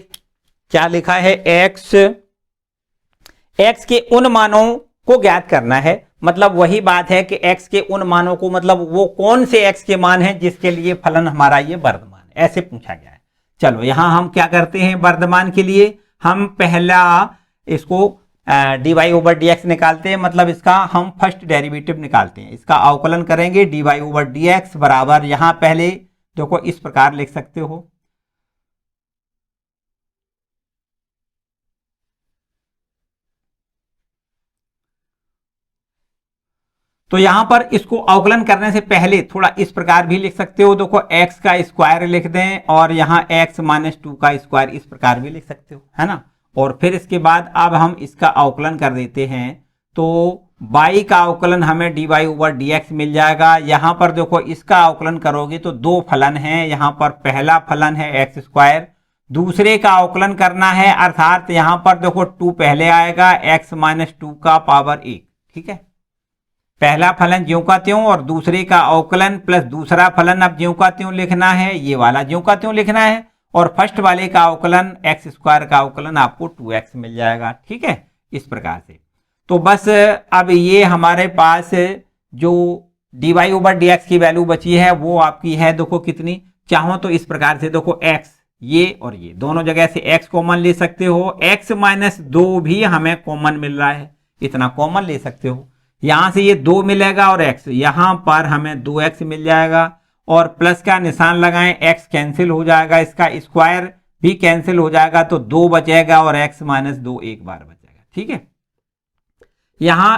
क्या लिखा है, x के उन मानों को ज्ञात करना है, मतलब वही बात है कि x के उन मानों को मतलब वो कौन से x के मान हैं जिसके लिए फलन हमारा ये वर्धमान है, ऐसे पूछा गया है। चलो यहां हम क्या करते हैं, वर्धमान के लिए हम पहला इसको dy ओवर dx निकालते हैं, मतलब इसका हम फर्स्ट डेरिवेटिव निकालते हैं, इसका अवकलन करेंगे। dy ओवर dx बराबर, यहां पहले देखो इस प्रकार लिख सकते हो, तो यहां पर इसको अवकलन करने से पहले थोड़ा इस प्रकार भी लिख सकते हो, देखो x का स्क्वायर लिख दें और यहां x माइनस 2 का स्क्वायर इस प्रकार भी लिख सकते हो, है ना। और फिर इसके बाद अब हम इसका अवकलन कर देते हैं, तो y का अवकलन हमें dy ओवर dx मिल जाएगा। यहां पर देखो इसका अवकलन करोगे तो दो फलन हैं, यहां पर पहला फलन है एक्स स्क्वायर, दूसरे का अवकलन करना है, अर्थात यहां पर देखो 2 पहले आएगा, x माइनस 2 का पावर 1, ठीक है। पहला फलन ज्यों का त्यों और दूसरे का अवकलन प्लस दूसरा फलन अब ज्यों का त्यों लिखना है, ये वाला ज्यों का त्यों लिखना है, और फर्स्ट वाले का अवकलन एक्स स्क्वायर का अवकलन आपको 2x मिल जाएगा। ठीक है, इस प्रकार से। तो बस अब ये हमारे पास जो dy ओवर dx की वैल्यू बची है वो आपकी है, देखो कितनी, चाहो तो इस प्रकार से देखो x, ये और ये दोनों जगह से x कॉमन ले सकते हो, x माइनस 2 भी हमें कॉमन मिल रहा है, इतना कॉमन ले सकते हो। यहां से ये 2 मिलेगा और x, यहां पर हमें 2x मिल जाएगा और प्लस का निशान लगाएं, x कैंसिल हो जाएगा, इसका स्क्वायर भी कैंसिल हो जाएगा, तो 2 बचेगा और x माइनस 2 एक बार बचेगा। ठीक है, यहां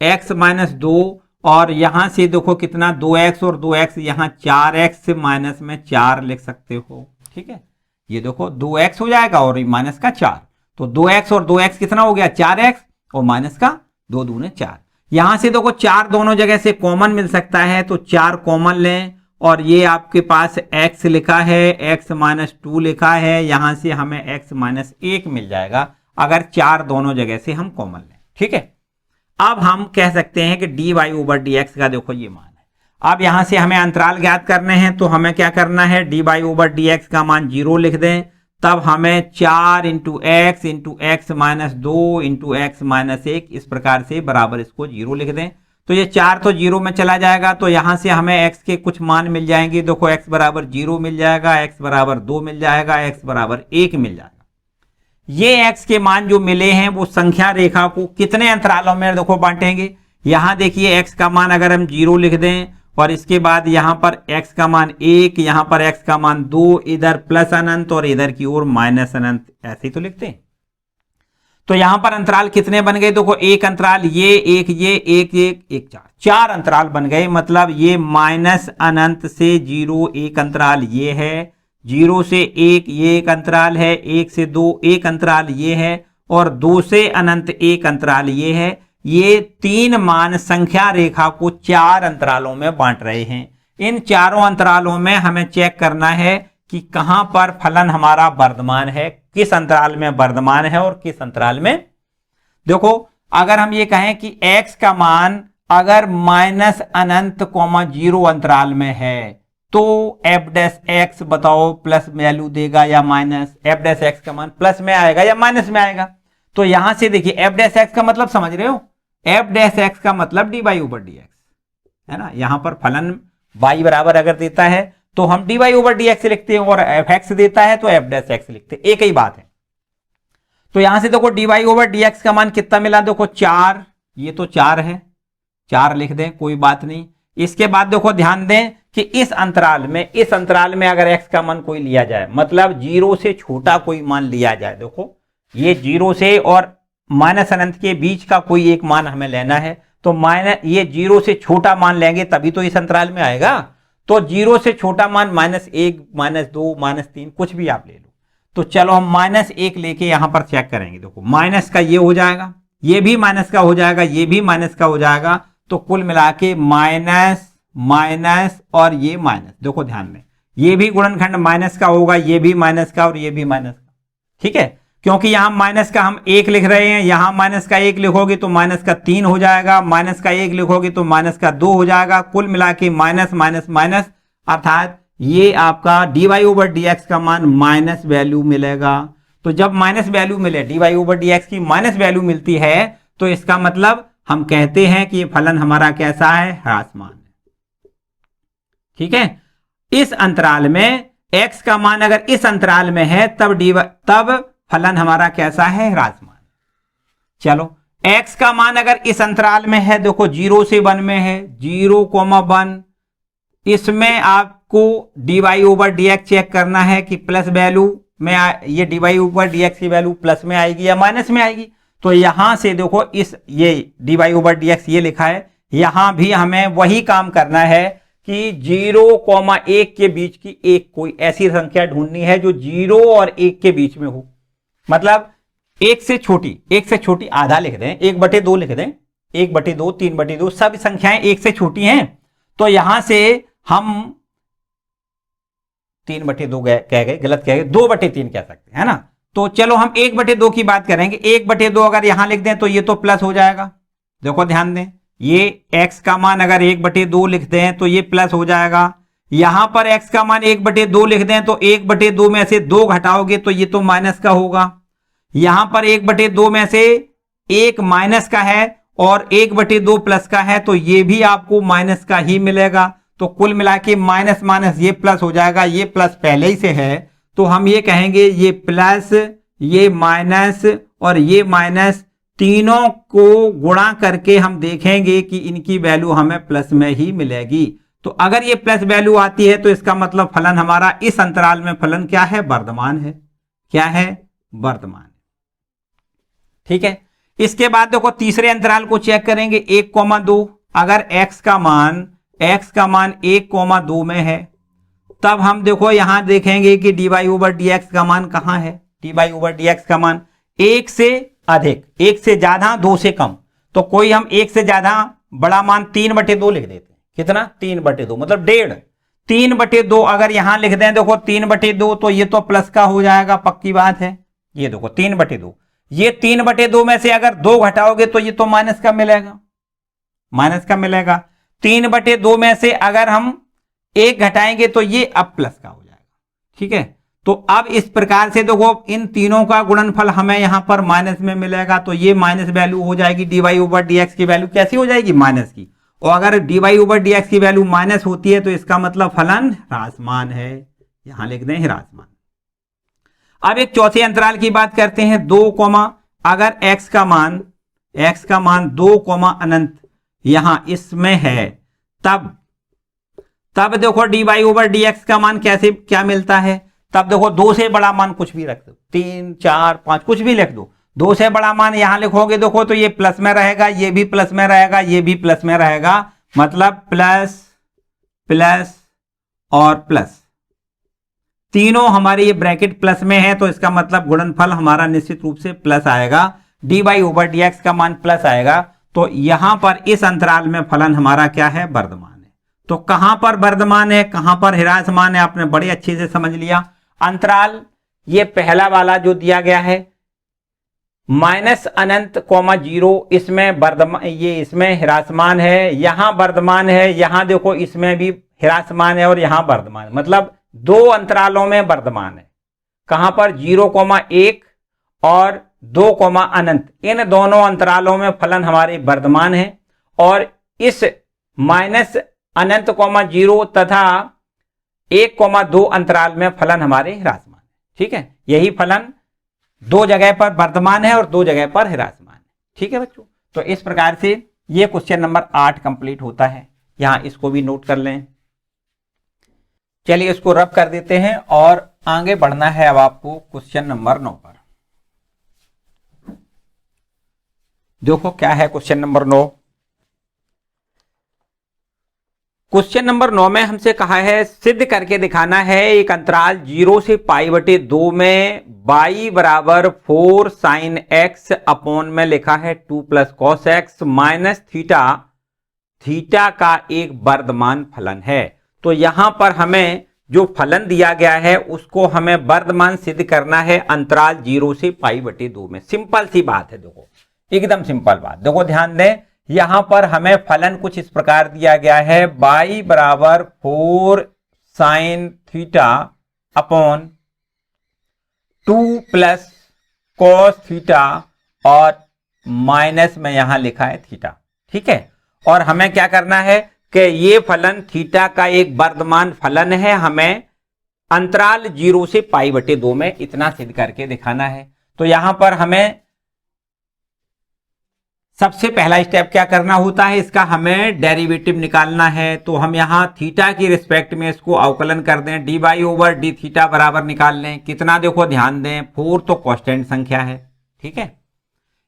x माइनस 2 और यहां से देखो कितना 2x और 2x, यहां 4x माइनस में 4 लिख सकते हो। ठीक है, ये देखो 2x हो जाएगा और माइनस का 4, तो 2x और 2x कितना हो गया 4x और माइनस का 2 दूने 4। यहां से देखो 4 दोनों जगह से कॉमन मिल सकता है, तो 4 कॉमन लें और ये आपके पास x लिखा है, x माइनस 2 लिखा है, यहां से हमें x माइनस 1 मिल जाएगा अगर 4 दोनों जगह से हम कॉमन लें। ठीक है, अब हम कह सकते हैं कि dy ओवर dx का देखो ये मान है। अब यहां से हमें अंतराल ज्ञात करने हैं, तो हमें क्या करना है, dy ओवर dx का मान 0 लिख दें, तब हमें 4 into x minus 2 into x minus 1 इस प्रकार से बराबर इसको 0 लिख दें। तो ये 4 तो 0 में चला जाएगा, तो यहां से हमें x के कुछ मान मिल जाएंगे, देखो x बराबर 0 मिल जाएगा, x बराबर 2 मिल जाएगा, x बराबर 1 मिल जाएगा। ये x के मान जो मिले हैं वो संख्या रेखा को कितने अंतरालों में देखो बांटेंगे। यहां देखिए x का मान अगर हम 0 लिख दें और इसके बाद यहां पर x का मान 1, यहां पर x का मान 2, इधर प्लस अनंत और इधर की ओर माइनस अनंत, ऐसे ही तो लिखते हैं। तो यहां पर अंतराल कितने बन गए, देखो एक अंतराल ये एक, ये एक, एक 4 अंतराल बन गए। मतलब ये माइनस अनंत से 0 एक अंतराल ये है, 0 से 1 ये एक अंतराल है, 1 से 2 एक अंतराल ये है और 2 से अनंत एक अंतराल ये है। ये 3 मान संख्या रेखा को 4 अंतरालों में बांट रहे हैं। इन चारों अंतरालों में हमें चेक करना है कि कहां पर फलन हमारा वर्धमान है, किस अंतराल में वर्धमान है और किस अंतराल में। देखो अगर हम ये कहें कि x का मान अगर माइनस अनंत कॉमा 0 अंतराल में है तो f डैश x बताओ प्लस वैल्यू देगा या माइनस, f डैश x का मान प्लस में आएगा या माइनस में आएगा। तो यहां से देखिए f डैश x का मतलब समझ रहे हो, f डैश x का मतलब dy ओवर dx है ना। यहां पर फलन y बराबर अगर देता है तो हम dy ओवर dx लिखते हैं और fx देता है तो f डैश x लिखते हैं, एक ही बात है। तो यहां से देखो dy ओवर dx का मान कितना मिला, देखो 4, ये तो 4 है, 4 लिख दें कोई बात नहीं। इसके बाद देखो ध्यान दें कि इस अंतराल में अगर x का मान कोई लिया जाए, मतलब 0 से छोटा कोई मान लिया जाए, देखो ये 0 से और माइनस अनंत के बीच का कोई एक मान हमें लेना है, तो माइनस ये 0 से छोटा मान लेंगे तभी तो इस अंतराल में आएगा। तो 0 से छोटा मान -1, -2, -3 कुछ भी आप ले लो। तो चलो हम -1 लेके यहां पर चेक करेंगे। देखो माइनस का ये हो जाएगा, ये भी माइनस का हो जाएगा, ये भी माइनस का हो जाएगा, तो कुल मिला के माइनस माइनस और ये माइनस। देखो ध्यान में ये भी गुणनखंड माइनस का होगा, ये भी माइनस का और ये भी माइनस का। ठीक है, क्योंकि यहां माइनस का हम 1 लिख रहे हैं, यहां माइनस का 1 लिखोगे तो माइनस का 3 हो जाएगा, माइनस का 1 लिखोगे तो माइनस का 2 हो जाएगा। कुल मिला के माइनस माइनस माइनस, अर्थात ये आपका dy ओवर dx का मान माइनस वैल्यू मिलेगा। तो जब माइनस वैल्यू मिले, dy ओवर dx की माइनस वैल्यू मिलती है, तो इसका मतलब हम कहते हैं कि ये फलन हमारा कैसा है, ह्रासमान है। ठीक है, इस अंतराल में x का मान अगर इस अंतराल में है तब फलन हमारा कैसा है, ह्रासमान। चलो x का मान अगर इस अंतराल में है, देखो 0 से 1 में है, 0,1, इसमें आपको dy ओवर dx चेक करना है कि प्लस वैल्यू में ये dy ओवर dx की वैल्यू प्लस में आएगी या माइनस में आएगी। तो यहां से देखो इस ये dy ओवर dx ये लिखा है, यहां भी हमें वही काम करना है कि 0,1 के बीच की एक कोई ऐसी संख्या ढूंढनी है जो 0 और 1 के बीच में हो। मतलब 1 से छोटी आधा लिख दें, 1/2 लिख दें, 1/2, 3/2, सब संख्याएं 1 से छोटी हैं। तो यहां से हम 3/2 कह गए, गलत कह गए, 2/3 कह सकते हैं, है ना। तो चलो हम 1/2 की बात करेंगे। 1/2 अगर यहां लिख दें तो ये तो प्लस हो जाएगा। देखो ध्यान दें, ये x का मान अगर 1/2 लिख दें तो ये प्लस हो जाएगा। यहां पर x का मान 1/2 लिख दें तो 1/2 में से 2 घटाओगे तो ये तो माइनस का होगा। यहां पर 1/2 में से 1 माइनस का है और 1/2 प्लस का है, तो ये भी आपको माइनस का ही मिलेगा। तो कुल मिला के माइनस माइनस ये प्लस हो जाएगा। ये प्लस पहले ही से है तो हम ये कहेंगे ये प्लस, ये माइनस और ये माइनस, तीनों को गुणा करके हम देखेंगे कि इनकी वैल्यू हमें प्लस में ही मिलेगी। तो अगर ये प्लस वैल्यू आती है तो इसका मतलब फलन हमारा इस अंतराल में फलन क्या है? वर्धमान है। क्या है? वर्धमान। ठीक है। इसके बाद देखो तीसरे अंतराल को चेक करेंगे 1,2। अगर x का मान 1,2 में है तब हम देखो यहां देखेंगे कि dy/dx का मान कहां है? dy/dx का मान 1 से अधिक, 1 से ज्यादा, 2 से कम। तो कोई हम 1 से ज्यादा बड़ा मान 3/2 लिख देते हैं। कितना? 3/2 मतलब 1.5। 3/2 अगर यहां लिख दें देखो 3/2 तो ये तो प्लस का हो जाएगा, पक्की बात है। ये देखो 3/2, ये 3/2 में से अगर 2 घटाओगे तो ये तो माइनस का मिलेगा, माइनस का मिलेगा। 3/2 में से अगर हम 1 घटाएंगे तो ये अब प्लस का हो जाएगा। ठीक है। तो अब इस प्रकार से देखो इन तीनों का गुणनफल हमें यहां पर माइनस में मिलेगा, तो ये माइनस वैल्यू हो जाएगी। dy/dx की वैल्यू कैसी हो जाएगी? माइनस की। और अगर dy/dx की वैल्यू माइनस होती है तो इसका मतलब फलन ह्रासमान है। यहां लिख दें ह्रासमान। अब एक चौथे अंतराल की बात करते हैं 2, अगर x का मान 2, अनंत यहां इसमें है तब देखो dy/dx का मान कैसे क्या मिलता है? तब देखो 2 से बड़ा मान कुछ भी रख दो, 3, 4, 5 कुछ भी लिख दो। 2 से बड़ा मान यहां लिखोगे देखो तो ये प्लस में रहेगा, ये भी प्लस में रहेगा, ये भी प्लस में रहेगा, मतलब प्लस प्लस और प्लस, तीनों हमारे ये ब्रैकेट प्लस में है। तो इसका मतलब गुणनफल हमारा निश्चित रूप से प्लस आएगा, dy/dx का मान प्लस आएगा। तो यहां पर इस अंतराल में फलन हमारा क्या है? वर्धमान है। तो कहां पर वर्धमान है, कहां पर ह्रासमान है, आपने बड़े अच्छे से समझ लिया। अंतराल ये पहला वाला जो दिया गया है माइनस अनंत (0), इसमें वर्धमान, ये इसमें ह्रासमान है, यहां वर्धमान है, यहां देखो इसमें भी ह्रासमान है और यहां वर्धमान, मतलब 2 अंतरालों में वर्धमान है। कहां पर? 0,1 और 2, अनंत, इन दोनों अंतरालों में फलन हमारे वर्धमान है। और इस माइनस अनंत (0) तथा 1,2 अंतराल में फलन हमारे ह्रासमान है। ठीक है। यही फलन 2 जगह पर वर्धमान है और 2 जगह पर ह्रासमान है। ठीक है बच्चों। तो इस प्रकार से ये क्वेश्चन नंबर 8 कंप्लीट होता है। यहां इसको भी नोट कर लें। चलिए इसको रब कर देते हैं और आगे बढ़ना है अब आपको क्वेश्चन नंबर 9 पर। देखो क्या है क्वेश्चन नंबर 9। क्वेश्चन नंबर 9 में हमसे कहा है सिद्ध करके दिखाना है एक अंतराल 0 से π/2 में y बराबर 4 sin x अपॉन में लिखा है 2 + cos x माइनस थीटा का एक वर्धमान फलन है। तो यहां पर हमें जो फलन दिया गया है उसको हमें वर्धमान सिद्ध करना है अंतराल 0 से π/2 में। सिंपल सी बात है, देखो एकदम सिंपल बात। देखो ध्यान दें, यहां पर हमें फलन कुछ इस प्रकार दिया गया है y बराबर 4 sin theta upon 2 + cos theta और माइनस में यहां लिखा है थीटा। ठीक है। और हमें क्या करना है कि ये फलन थीटा का एक वर्धमान फलन है, हमें अंतराल 0 से π/2 में इतना सिद्ध करके दिखाना है। तो यहां पर हमें सबसे पहला स्टेप क्या करना होता है, इसका हमें डेरिवेटिव निकालना है। तो हम यहां थीटा की रिस्पेक्ट में इसको अवकलन कर दें, dy/d थीटा बराबर निकाल लें। कितना? देखो ध्यान दें, 4 तो कांस्टेंट संख्या है। ठीक है।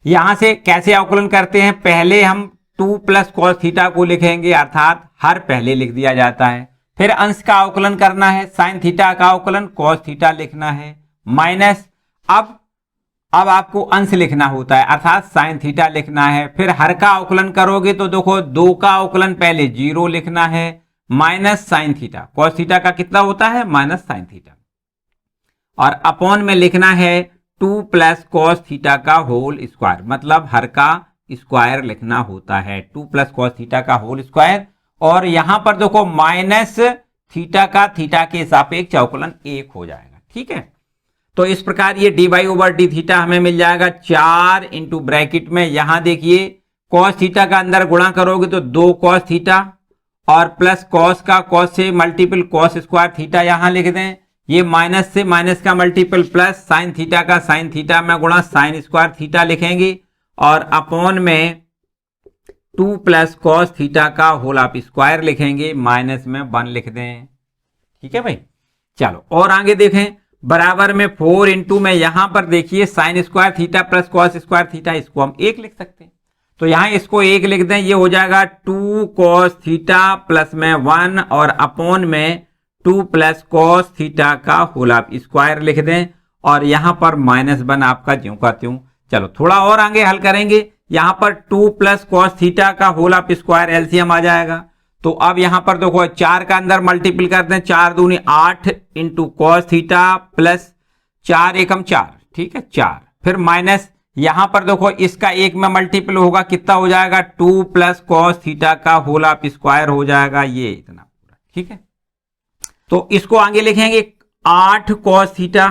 यहां से कैसे अवकलन करते हैं, पहले हम 2 + cos थीटा को लिखेंगे, अर्थात हर पहले लिख दिया जाता है। फिर अंश का अवकलन करना है, sin थीटा का अवकलन cos थीटा लिखना है, माइनस अब आपको अंश लिखना होता है, अर्थात साइन थीटा लिखना है। फिर हर का अवकलन करोगे तो देखो 2 का अवकलन पहले 0 लिखना है, minus sine theta, cos theta का कितना होता है? माइनस साइन थीटा, और अपॉन में लिखना है 2 + cos थीटा का होल स्क्वायर, मतलब हर का स्क्वायर लिखना होता है, 2 प्लस कॉस थीटा का होल स्क्वायर। और यहां पर देखो माइनस थीटा का थीटा के सापेक्ष अवकलन 1 हो जाएगा। ठीक है, तो इस प्रकार ये d y over d theta हमें मिल जाएगा 4 इंटू ब्रैकेट में, यहां देखिए कॉस थीटा का अंदर गुणा करोगे तो 2 कॉस थीटा और प्लस कॉस का कॉस से मल्टीपल कॉस स्क्वायर थीटा यहां लिख दें, ये माइनस से माइनस का मल्टीपल प्लस साइन थीटा का साइन थीटा में गुणा साइन स्क्वायर थीटा लिखेंगे और अपॉन में 2 प्लस कॉस थीटा का होल आप स्क्वायर लिखेंगे, माइनस में 1 लिख दें। ठीक है भाई, चलो और आगे देखें, बराबर में 4 इंटू में यहां पर देखिए sine square theta plus cos square theta, इसको हम 1 लिख सकते हैं, तो यहां इसको 1 लिख दें, ये हो जाएगा 2 कॉस थीटा प्लस में 1 और अपॉन में 2 प्लस कॉस थीटा का होल आप स्क्वायर लिख दें और यहां पर -1 आपका ज्यों का त्यों। चलो थोड़ा और आगे हल करेंगे, यहां पर 2 प्लस कॉस थीटा का होल आप स्क्वायर एलसीएम आ जाएगा, तो अब यहां पर देखो 4 का अंदर मल्टीपल करते हैं, 4 दूनी 8 इंटू कॉस थीटा प्लस 4 एकम 4, ठीक है 4, फिर माइनस यहां पर देखो इसका 1 में मल्टीपल होगा, कितना हो जाएगा 2 प्लस कॉस थीटा का होल आप स्क्वायर हो जाएगा, ये इतना पूरा। ठीक है, तो इसको आगे लिखेंगे 8 कॉस थीटा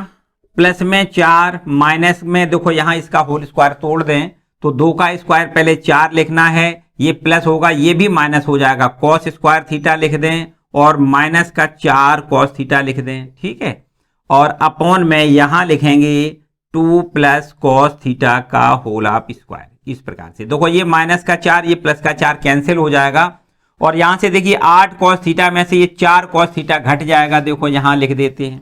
प्लस में 4 माइनस में देखो यहां इसका होल स्क्वायर तोड़ दें तो 2 का स्क्वायर पहले 4 लिखना है, ये प्लस होगा, ये भी माइनस हो जाएगा, कॉस स्क्वायर थीटा लिख दें और माइनस का 4 कॉस थीटा लिख दें। ठीक है, और अपॉन में यहां लिखेंगे 2 प्लस कॉस थीटा का होल आप स्क्वायर। इस प्रकार से देखो ये माइनस का 4 ये प्लस का 4 कैंसिल हो जाएगा और यहां से देखिए 8 कॉस थीटा में से ये 4 कॉस थीटा घट जाएगा, देखो यहां लिख देते हैं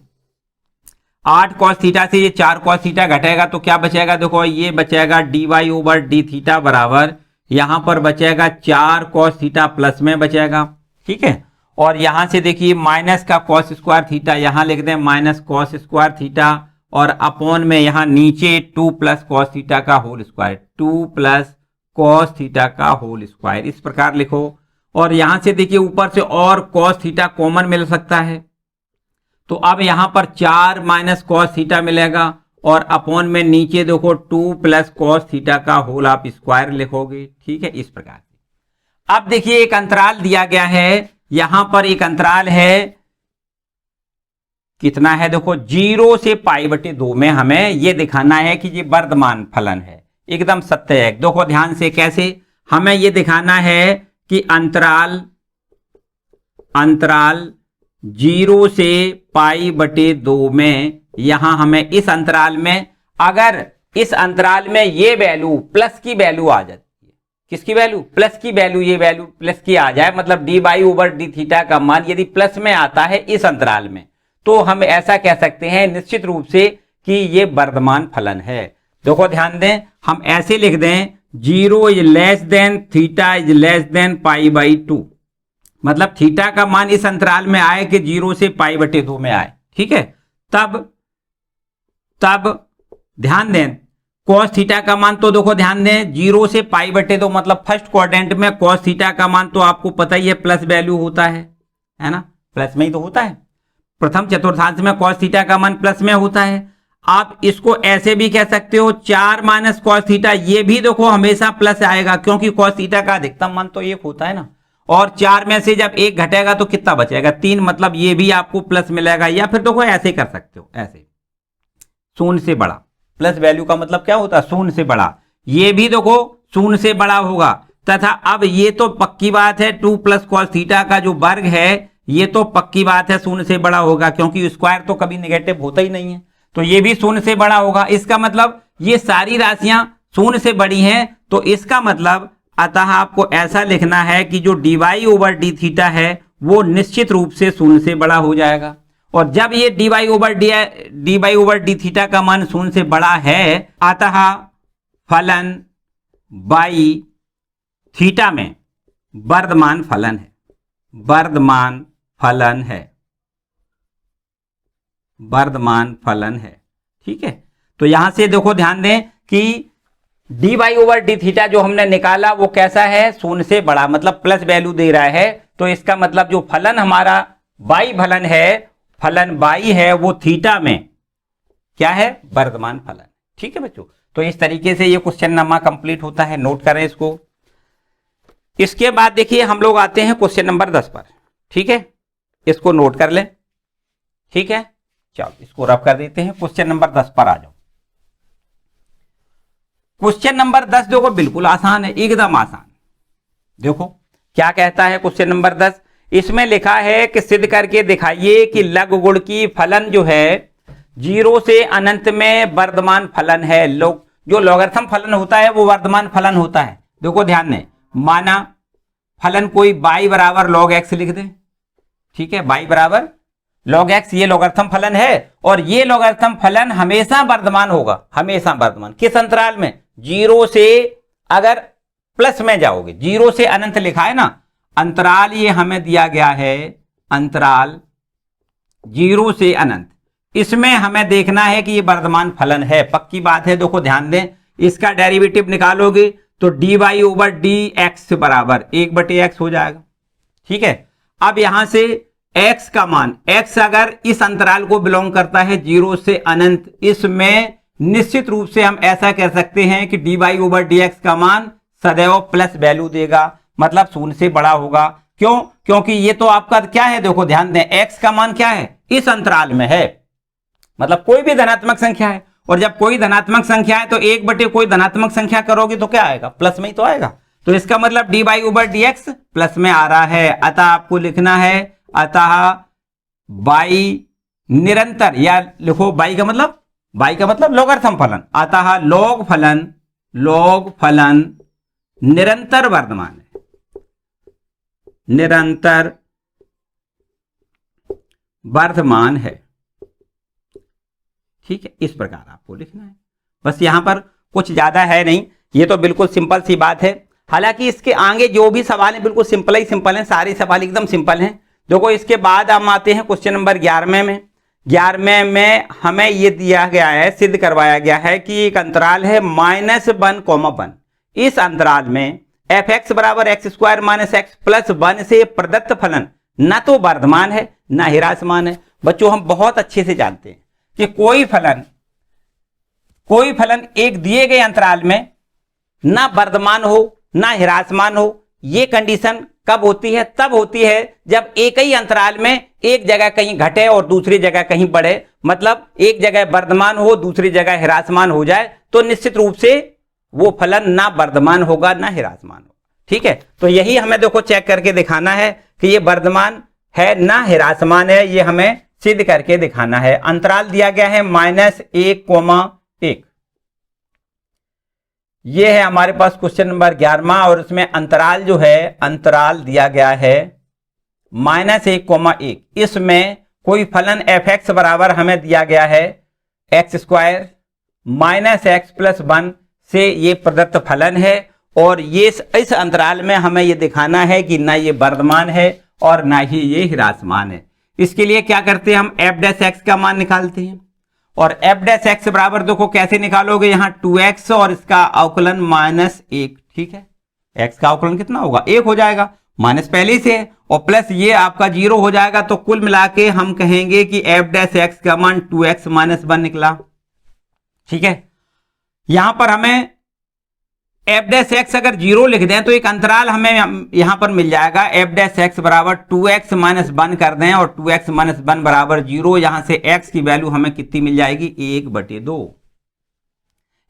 8 कॉस थीटा से ये 4 कॉस थीटा घटेगा तो क्या बचेगा, देखो ये बचेगा d y over d theta बराबर यहां पर बचेगा 4 कॉस थीटा प्लस में बचेगा। ठीक है, और यहां से देखिए माइनस का कॉस स्क्वायर थीटा यहां लिख दें माइनस कॉस स्क्वायर थीटा और अपॉन में यहां नीचे 2 प्लस कॉस थीटा का whole square, 2 plus cos theta का होल स्क्वायर, इस प्रकार लिखो। और यहां से देखिए ऊपर से और कॉस थीटा कॉमन मिल सकता है, तो अब यहां पर 4 माइनस कॉस थीटा मिलेगा और अपॉन में नीचे देखो 2 प्लस कॉस थीटा का होल आप स्क्वायर लिखोगे। ठीक है, इस प्रकार से। अब देखिए एक अंतराल दिया गया है, यहां पर एक अंतराल है, कितना है देखो 0 से π/2 में हमें यह दिखाना है कि ये वर्धमान फलन है, एकदम सत्य है। देखो ध्यान से कैसे, हमें यह दिखाना है कि अंतराल 0 से π/2 में यहां हमें इस अंतराल में, अगर इस अंतराल में ये वैल्यू प्लस की वैल्यू आ जाती है, किसकी वैल्यू, प्लस की वैल्यू, ये वैल्यू प्लस की आ जाए, मतलब d y over d theta का मान यदि प्लस में आता है इस अंतराल में, तो हम ऐसा कह सकते हैं निश्चित रूप से कि ये वर्धमान फलन है। देखो ध्यान दें, हम ऐसे लिख दें 0 is less than theta is less than π/2, मतलब थीटा का मान इस अंतराल में आए कि 0 से π/2 में आए। ठीक है, तब ध्यान दें cos थीटा का मान, तो देखो ध्यान दें 0 से π/2 मतलब फर्स्ट क्वाड्रेंट में cos थीटा का मान तो आपको पता ही है प्लस वैल्यू होता है ना, प्लस में ही तो होता है, प्रथम चतुर्थांश में cos थीटा का मान प्लस में होता है। आप इसको ऐसे भी कह सकते हो 4 माइनस cos थीटा, ये भी देखो हमेशा प्लस आएगा क्योंकि cos थीटा का अधिकतम मान तो 1 होता है ना, और 4 में से जब 1 घटेगा तो कितना बचेगा 3, मतलब ये भी आपको प्लस मिलेगा। या फिर देखो ऐसे कर सकते हो, ऐसे 0 से बड़ा, प्लस वैल्यू का मतलब क्या होता है 0 से बड़ा, ये भी देखो 0 से बड़ा होगा। तथा अब ये तो पक्की बात है 2 प्लस कॉस थीटा का जो वर्ग है ये तो पक्की बात है 0 से बड़ा होगा, क्योंकि स्क्वायर तो कभी नेगेटिव होता ही नहीं है, तो ये भी 0 से बड़ा होगा। इसका मतलब ये सारी राशियां 0 से बड़ी हैं, तो इसका मतलब अतः आपको ऐसा लिखना है कि जो d y over d theta है वो निश्चित रूप से 0 से बड़ा हो जाएगा। और जब ये d y over d theta का मान 0 से बड़ा है, अतः फलन बाई थीटा में वर्धमान फलन है, वर्धमान फलन है। ठीक है, तो यहां से देखो ध्यान दें कि d y over d theta जो हमने निकाला वो कैसा है 0 से बड़ा, मतलब प्लस वैल्यू दे रहा है, तो इसका मतलब जो फलन हमारा बाई फलन है, फलन बाई है वो थीटा में क्या है वर्धमान फलन। ठीक है बच्चों, तो इस तरीके से ये क्वेश्चन नामा कंप्लीट होता है, नोट करें इसको। इसके बाद देखिए हम लोग आते हैं क्वेश्चन नंबर 10 पर, ठीक है, इसको नोट कर लें, ठीक है। चलो इसको रफ कर देते हैं, क्वेश्चन नंबर 10 पर आ जाओ। क्वेश्चन नंबर 10 देखो बिल्कुल आसान है, एकदम आसान। देखो क्या कहता है क्वेश्चन नंबर 10, इसमें लिखा है कि सिद्ध करके दिखाइए कि लघु गुण की फलन जो है 0 से अनंत में वर्धमान फलन है। जो लॉगरिथम फलन होता है वो वर्धमान फलन होता है। देखो ध्यान दें, माना फलन कोई y बराबर log x लिख दें, ठीक है, y बराबर log x, ये लॉगरिथम फलन है और ये लॉगरिथम फलन हमेशा वर्धमान होगा, हमेशा वर्धमान। किस अंतराल में? 0 से, अगर प्लस में जाओगे, 0 से अनंत लिखा है ना, अंतराल ये हमें दिया गया है, अंतराल 0 से अनंत, इसमें हमें देखना है कि ये वर्धमान फलन है, पक्की बात है। देखो ध्यान दें, इसका डेरिवेटिव निकालोगे तो dy ओवर dx बराबर 1/x हो जाएगा, ठीक है। अब यहां से x का मान, x अगर इस अंतराल को बिलोंग करता है 0 से अनंत, इसमें निश्चित रूप से हम ऐसा कह सकते हैं कि dy ओवर dx का मान सदैव प्लस वैल्यू देगा, मतलब 0 से बड़ा होगा। क्यों? क्योंकि ये तो आपका क्या है, देखो ध्यान दें, x का मान क्या है, इस अंतराल में है, मतलब कोई भी धनात्मक संख्या है, और जब कोई धनात्मक संख्या है तो 1 कोई धनात्मक संख्या करोगे तो क्या आएगा, प्लस में ही तो आएगा। तो इसका मतलब dy ओवर dx प्लस में आ रहा है, अतः आपको लिखना है, अतः y निरंतर, या लिखो y का मतलब लॉगरिथम फलन, अतः लॉग फलन निरंतर वर्धमान है, निरंतर वर्धमान है, ठीक है। इस प्रकार आपको लिखना है, बस यहां पर कुछ ज्यादा है नहीं, ये तो बिल्कुल सिंपल सी बात है। हालांकि इसके आगे जो भी सवाल है बिल्कुल सिंपल ही सिंपल हैं, सारे सवाल एकदम सिंपल हैं। देखो इसके बाद हम आते हैं क्वेश्चन नंबर 11 में। 11 में हमें ये दिया गया है, सिद्ध करवाया गया है कि एक अंतराल है -1, इस अंतराल में f(x बराबर x square minus x plus 1) से प्रदत्त फलन न तो वर्धमान है न ह्रासमान है। बच्चों हम बहुत अच्छे से जानते हैं कि कोई फलन एक दिए गए अंतराल में ना वर्धमान हो ना ह्रासमान हो। ये कंडीशन कब होती है? तब होती है जब एक ही अंतराल में एक जगह कहीं घटे और दूसरी जगह कहीं बढ़े, मतलब एक जगह वर्धमान हो दूसरी जगह ह्रासमान हो जाए, तो निश्चित रूप से वो फलन ना वर्धमान होगा ना ह्रासमान होगा, ठीक है। तो यही हमें देखो चेक करके दिखाना है कि ये वर्धमान है ना ह्रासमान है, ये हमें सिद्ध करके दिखाना है। अंतराल दिया गया है -1,1, ये है हमारे पास क्वेश्चन नंबर 11, और इसमें अंतराल जो है, अंतराल दिया गया है -1,1। इसमें कोई फलन f(x) बराबर हमें दिया गया है x square minus x plus 1 से ये प्रदत्त फलन है, और ये इस अंतराल में हमें ये दिखाना है कि ना ये वर्धमान है और ना ही ये ह्रासमान है। इसके लिए क्या करते हैं, हम f' का मान निकालते हैं, और f' बराबर देखो कैसे निकालोगे, यहाँ 2x और इसका अवकलन -1, ठीक है। x का अवकलन कितना होगा, 1 हो जाएगा, माइनस पहले से है, और प्लस ये आपका 0 हो जाएगा। तो कुल मिला के हम कहेंगे कि f' का मान 2x माइनस 1 निकला, ठीक है। यहां पर हमें f' अगर 0 लिख दें तो एक अंतराल हमें यहां पर मिल जाएगा, f' बराबर 2x माइनस 1 कर दें, और 2x माइनस 1 बराबर 0। यहां से x की वैल्यू हमें कितनी मिल जाएगी, 1/2।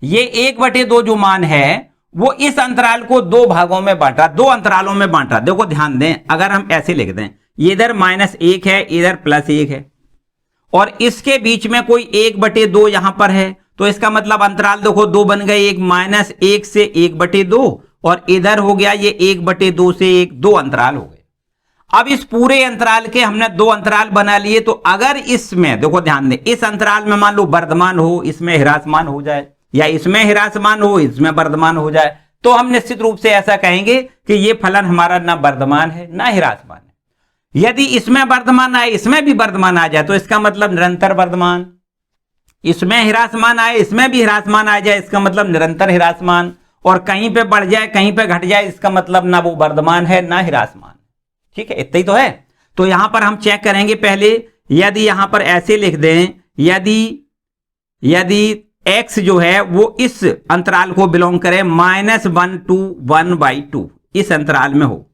ये 1/2 जो मान है वो इस अंतराल को दो भागों में बांटा, दो अंतरालों में बांटा। देखो ध्यान दें, अगर हम ऐसे लिख दें, इधर -1 है, इधर +1 है, और इसके बीच में कोई 1/2 यहां पर है, तो इसका मतलब अंतराल देखो दो बन गए, एक -1 से 1/2, और इधर हो गया ये 1/2 से 1, दो अंतराल हो गए। अब इस पूरे अंतराल के हमने दो अंतराल बना लिए, तो अगर इसमें देखो ध्यान दें, इस अंतराल में मान लो वर्धमान हो, इसमें ह्रासमान हो जाए, या इसमें ह्रासमान हो इसमें वर्धमान हो जाए, तो हम निश्चित रूप से ऐसा कहेंगे कि ये फलन हमारा ना वर्धमान है ना ह्रासमान है। यदि इसमें वर्धमान आए इसमें भी वर्धमान आ जाए तो इसका मतलब निरंतर वर्धमान, इसमें ह्रासमान आए इसमें भी ह्रासमान आ जाए इसका मतलब निरंतर ह्रासमान, और कहीं पे बढ़ जाए कहीं पे घट जाए इसका मतलब ना वो वर्धमान है ना ह्रासमान, ठीक है। इतना ही तो है। तो यहां पर हम चेक करेंगे पहले, यदि यहां पर ऐसे लिख दें, यदि x जो है वो इस अंतराल को बिलोंग करे -1 to 1/2 इस अंतराल में हो।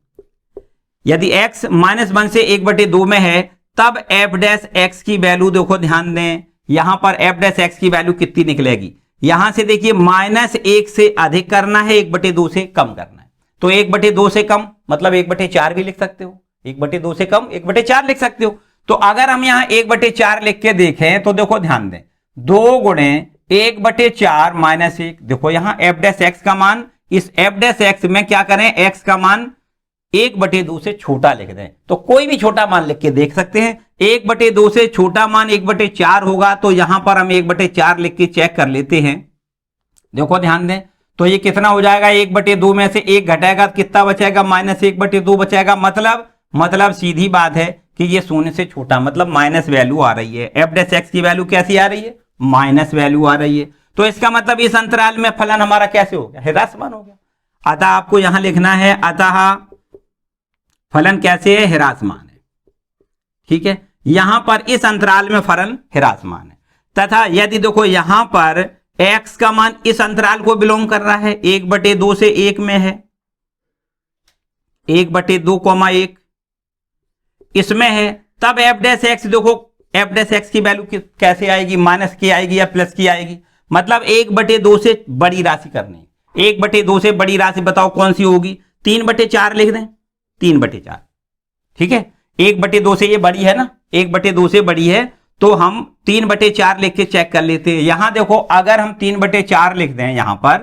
यदि x -1 से 1/2 में है तब f डैश x की वैल्यू देखो ध्यान दें, यहां पर f डैश x की वैल्यू कितनी निकलेगी, यहां से देखिए -1 से अधिक करना है, 1/2 से कम करना है। तो 1/2 से कम मतलब 1/4 भी लिख सकते हो, 1/2 से कम 1/4 लिख सकते हो। तो अगर हम यहां 1/4 लिख के देखें तो देखो ध्यान दें, 2 गुणे 1/4 -1, देखो यहां f डैश x का मान, इस f डैश x में क्या करें, x का मान 1/2 से छोटा लिख दें। तो कोई भी छोटा मान लिख के देख सकते हैं। 1/2 से छोटा मान 1/4 होगा, तो यहां पर हम 1/4 लिख के चेक कर लेते हैं। देखो ध्यान दें, तो ये कितना हो जाएगा, 1/2 में से 1 घटाएगा कितना बचेगा, -1/2 बचेगा। मतलब सीधी बात है कि ये 0 से छोटा, मतलब माइनस वैल्यू आ रही है। f डैश x की वैल्यू कैसी आ रही है, माइनस वैल्यू आ रही है। तो इसका मतलब इस अंतराल में फलन हमारा कैसे हो गया, ह्रासमान हो गया। अतः आपको यहां लिखना है, अतः फलन कैसे है, ह्रासमान है। ठीक है, यहां पर इस अंतराल में फलन ह्रासमान है। तथा यदि देखो यहां पर x का मान इस अंतराल को बिलोंग कर रहा है, 1/2 से 1 में है, 1/2, 1 इसमें है, तब f डैश x देखो f डैश x की वैल्यू कैसे आएगी, माइनस की आएगी या प्लस की आएगी। मतलब 1/2 से बड़ी राशि करनी है। 1/2 से बड़ी राशि बताओ कौन सी होगी, 3/4 लिख दें, 3/4। ठीक है, 1/2 से ये बड़ी है ना, 1/2 से बड़ी है, तो हम 3/4 लिख के चेक कर लेते हैं। यहां देखो अगर हम 3/4 लिख दें यहां पर,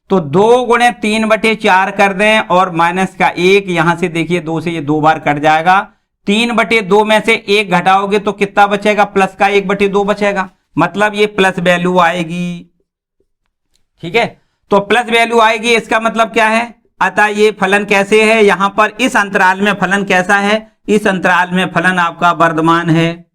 तो 2 गुणे 3/4 कर दें और माइनस का 1, यहां से देखिए 2 से ये 2 बार कट जाएगा। 3/2 में से 1 घटाओगे तो कितना बचेगा, प्लस का 1/2 बचेगा, मतलब ये प्लस वैल्यू आएगी। ठीक है, तो प्लस वैल्यू आएगी, इसका मतलब क्या है, अतः ये फलन कैसे है, यहां पर इस अंतराल में फलन कैसा है, इस अंतराल में फलन आपका वर्धमान है।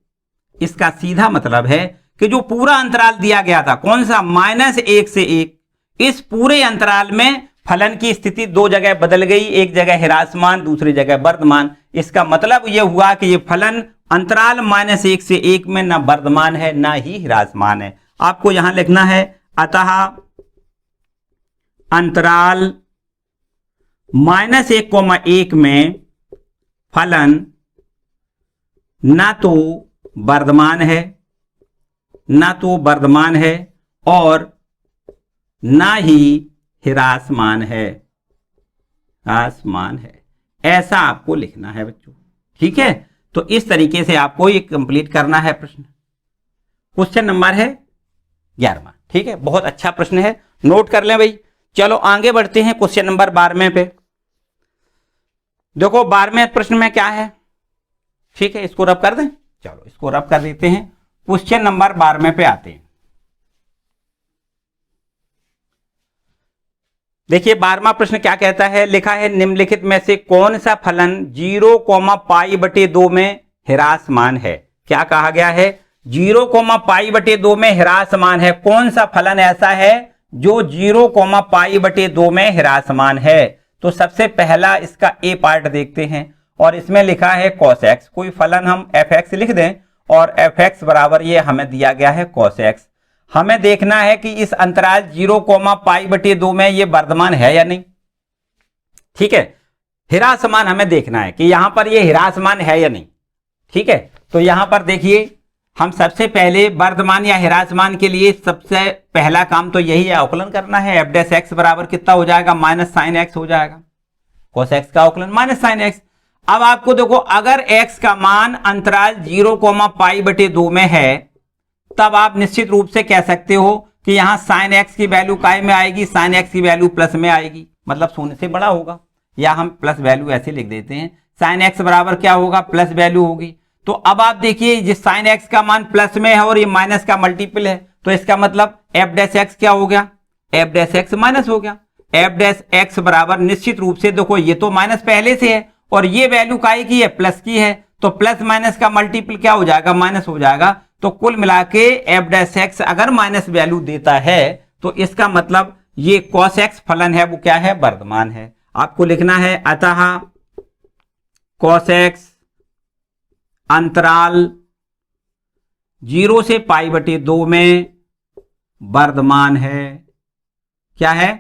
इसका सीधा मतलब है कि जो पूरा अंतराल दिया गया था, कौन सा, -1 से 1, इस पूरे अंतराल में फलन की स्थिति 2 जगह बदल गई, एक जगह ह्रासमान, दूसरी जगह वर्धमान। इसका मतलब यह हुआ कि यह फलन अंतराल -1 से 1 में ना वर्धमान है ना ही ह्रासमान है। आपको यहां लिखना है, अतः अंतराल -1, में फलन ना तो वर्धमान है, ना तो वर्धमान है और ना ही ह्रासमान है, ह्रासमान है, ऐसा आपको लिखना है बच्चों। ठीक है, तो इस तरीके से आपको ये कंप्लीट करना है प्रश्न। क्वेश्चन नंबर है 11वां। ठीक है, बहुत अच्छा प्रश्न है, नोट कर लें भाई। चलो आगे बढ़ते हैं क्वेश्चन नंबर 12वें पे। देखो 12वें प्रश्न में क्या है, ठीक है, इसको रब कर दें, चलो इसको रब कर देते हैं। क्वेश्चन नंबर 12वें पे आते हैं। देखिए 12वां प्रश्न क्या कहता है, लिखा है निम्नलिखित में से कौन सा फलन 0, π/2 में ह्रासमान है। क्या कहा गया है, 0, π/2 में ह्रासमान है। कौन सा फलन ऐसा है जो 0, π/2 में ह्रासमान है। तो सबसे पहला इसका ए पार्ट देखते हैं, और इसमें लिखा है cos x। कोई फलन हम fx लिख दें, और fx बराबर ये हमें दिया गया है cos x। हमें देखना है कि इस अंतराल 0, π/2 में ये वर्धमान है या नहीं। ठीक है, ह्रासमान हमें देखना है कि यहां पर ये ह्रासमान है या नहीं। ठीक है, तो यहां पर देखिए हम सबसे पहले वर्धमान या ह्रासमान के लिए सबसे पहला काम तो यही है, अवकलन करना है। f डैश x बराबर कितना हो जाएगा, -sin x हो जाएगा। cos x का अवकलन -sin x। अब आपको देखो अगर x का मान अंतराल 0, π/2 में है, तब आप निश्चित रूप से कह सकते हो कि यहां sin x की वैल्यू काय में आएगी, sin x की वैल्यू प्लस में आएगी, मतलब 0 से बड़ा होगा, या हम प्लस वैल्यू ऐसे लिख देते हैं, sin x बराबर क्या होगा, प्लस वैल्यू होगी। तो अब आप देखिए जिस sin x का मान प्लस में है और ये माइनस का मल्टीपल है, तो इसका मतलब f डैश x क्या हो गया, f डैश x माइनस हो गया। f डैश x बराबर निश्चित रूप से देखो ये तो माइनस पहले से है और ये वैल्यू काय की है, प्लस की है, तो प्लस माइनस का मल्टीपल क्या हो जाएगा, माइनस हो जाएगा। तो कुल मिला के f डैश x अगर माइनस वैल्यू देता है तो इसका मतलब ये cos x फलन है वो क्या है, वर्धमान है। आपको लिखना है अतः cos x अंतराल 0 से π/2 में वर्धमान है, क्या है,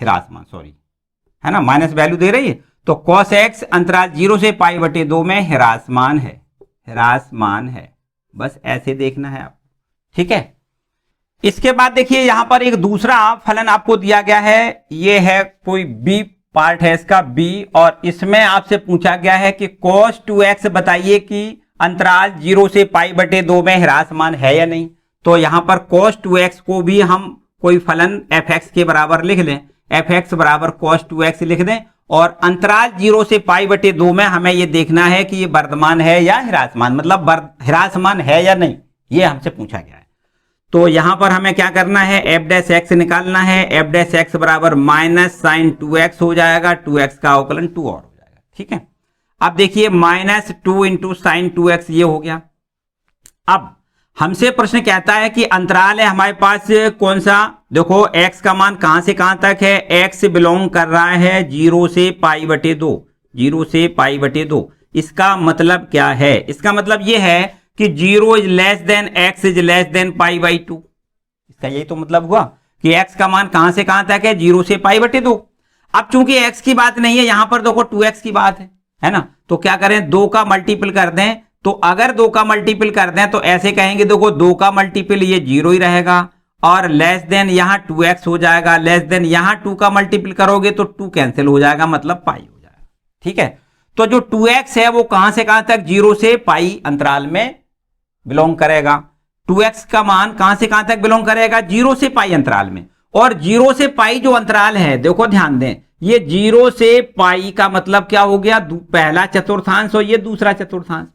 ह्रासमान, सॉरी, है ना, माइनस वैल्यू दे रही है। तो cos x अंतराल 0 से π/2 में ह्रासमान है, ह्रासमान है, बस ऐसे देखना है आप, ठीक है। इसके बाद देखिए यहां पर एक दूसरा फलन आपको दिया गया है, ये है कोई बी पार्ट है इसका बी, और इसमें आपसे पूछा गया है कि cos 2x बताइए कि अंतराल 0 से π/2 में ह्रासमान है या नहीं। तो यहां पर cos 2x को भी हम कोई फलन fx के बराबर लिख लें, fx बराबर cos 2x लिख दें, और अंतराल 0 से π/2 में हमें यह देखना है कि ये वर्धमान है या ह्रासमान, मतलब ह्रासमान है या नहीं, ये हमसे पूछा गया है। तो यहां पर हमें क्या करना है, f' निकालना है, f' बराबर माइनस साइन 2x हो जाएगा, 2x का अवकलन 2 और हो जाएगा, ठीक है। अब देखिए माइनस 2 इंटू साइन 2x ये हो गया। अब हमसे प्रश्न कहता है कि अंतराल है हमारे पास कौन सा, देखो x का मान कहां से कहां तक है, x बिलोंग कर रहा है 0 से π/2, 0 से π/2। इसका मतलब क्या है, इसका मतलब यह है कि 0 is less than x is less than π/2। इसका यही तो मतलब हुआ कि x का मान कहां से कहां तक है, 0 से π/2। अब चूंकि x की बात नहीं है, यहां पर देखो 2x की बात है ना, तो क्या करें, 2 का मल्टीपल कर दें। तो अगर 2 का मल्टीपल कर दें तो ऐसे कहेंगे, देखो 2 का मल्टीपल ये 0 ही रहेगा, और लेस देन यहां 2x हो जाएगा, लेस देन यहां 2 का मल्टीपल करोगे तो 2 कैंसिल हो जाएगा, मतलब पाई हो जाएगा, ठीक है। तो जो 2x है वो कहां से कहां तक, 0 से पाई अंतराल में बिलोंग करेगा। 2x का मान कहां से कहां तक बिलोंग करेगा, 0 से पाई अंतराल में। और 0 से पाई जो अंतराल है, देखो ध्यान दें, ये 0 से पाई का मतलब क्या हो गया, पहला चतुर्थांश और ये दूसरा चतुर्थांश।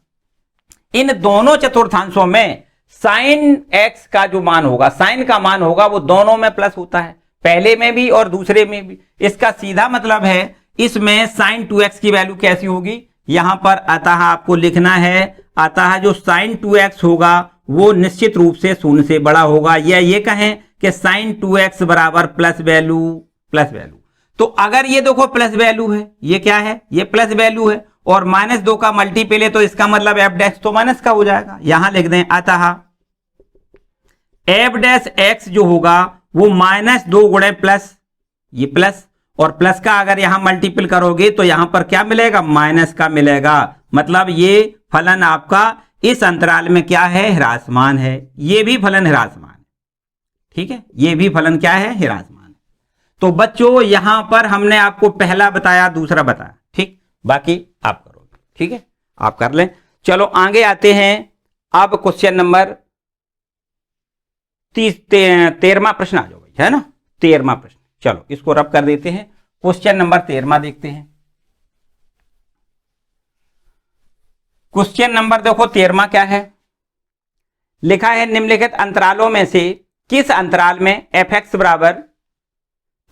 इन दोनों चतुर्थांशों में साइन x का जो मान होगा, साइन का मान होगा, वो दोनों में प्लस होता है, पहले में भी और दूसरे में भी। इसका सीधा मतलब है इसमें साइन 2x की वैल्यू कैसी होगी, यहां पर अतः आपको लिखना है, अतः जो साइन 2x होगा वो निश्चित रूप से 0 से बड़ा होगा, या ये कहें कि साइन 2x बराबर प्लस वैल्यू, प्लस वैल्यू। तो अगर ये देखो प्लस वैल्यू है, ये क्या है, ये प्लस वैल्यू है, और -2 का मल्टीपल है, तो इसका मतलब f' तो माइनस का हो जाएगा। यहां लिख दें, अतः f' जो होगा वो -2 गुणे प्लस, ये प्लस, और प्लस का अगर यहां मल्टीपल करोगे तो यहां पर क्या मिलेगा, माइनस का मिलेगा। मतलब ये फलन आपका इस अंतराल में क्या है, ह्रासमान है, ये भी फलन ह्रासमान है, ठीक है, ये भी फलन क्या है, ह्रासमान। तो बच्चों यहां पर हमने आपको पहला बताया, दूसरा बताया, ठीक, बाकी आप करोगे, ठीक है, आप कर लें। चलो आगे आते हैं, अब क्वेश्चन नंबर 13वां प्रश्न आ जाओ भाई, है ना, 13वां प्रश्न। चलो इसको रब कर देते हैं, क्वेश्चन नंबर 13वां देखते हैं। क्वेश्चन नंबर देखो 13वां क्या है, लिखा है निम्नलिखित अंतरालों में से किस अंतराल में f(x) बराबर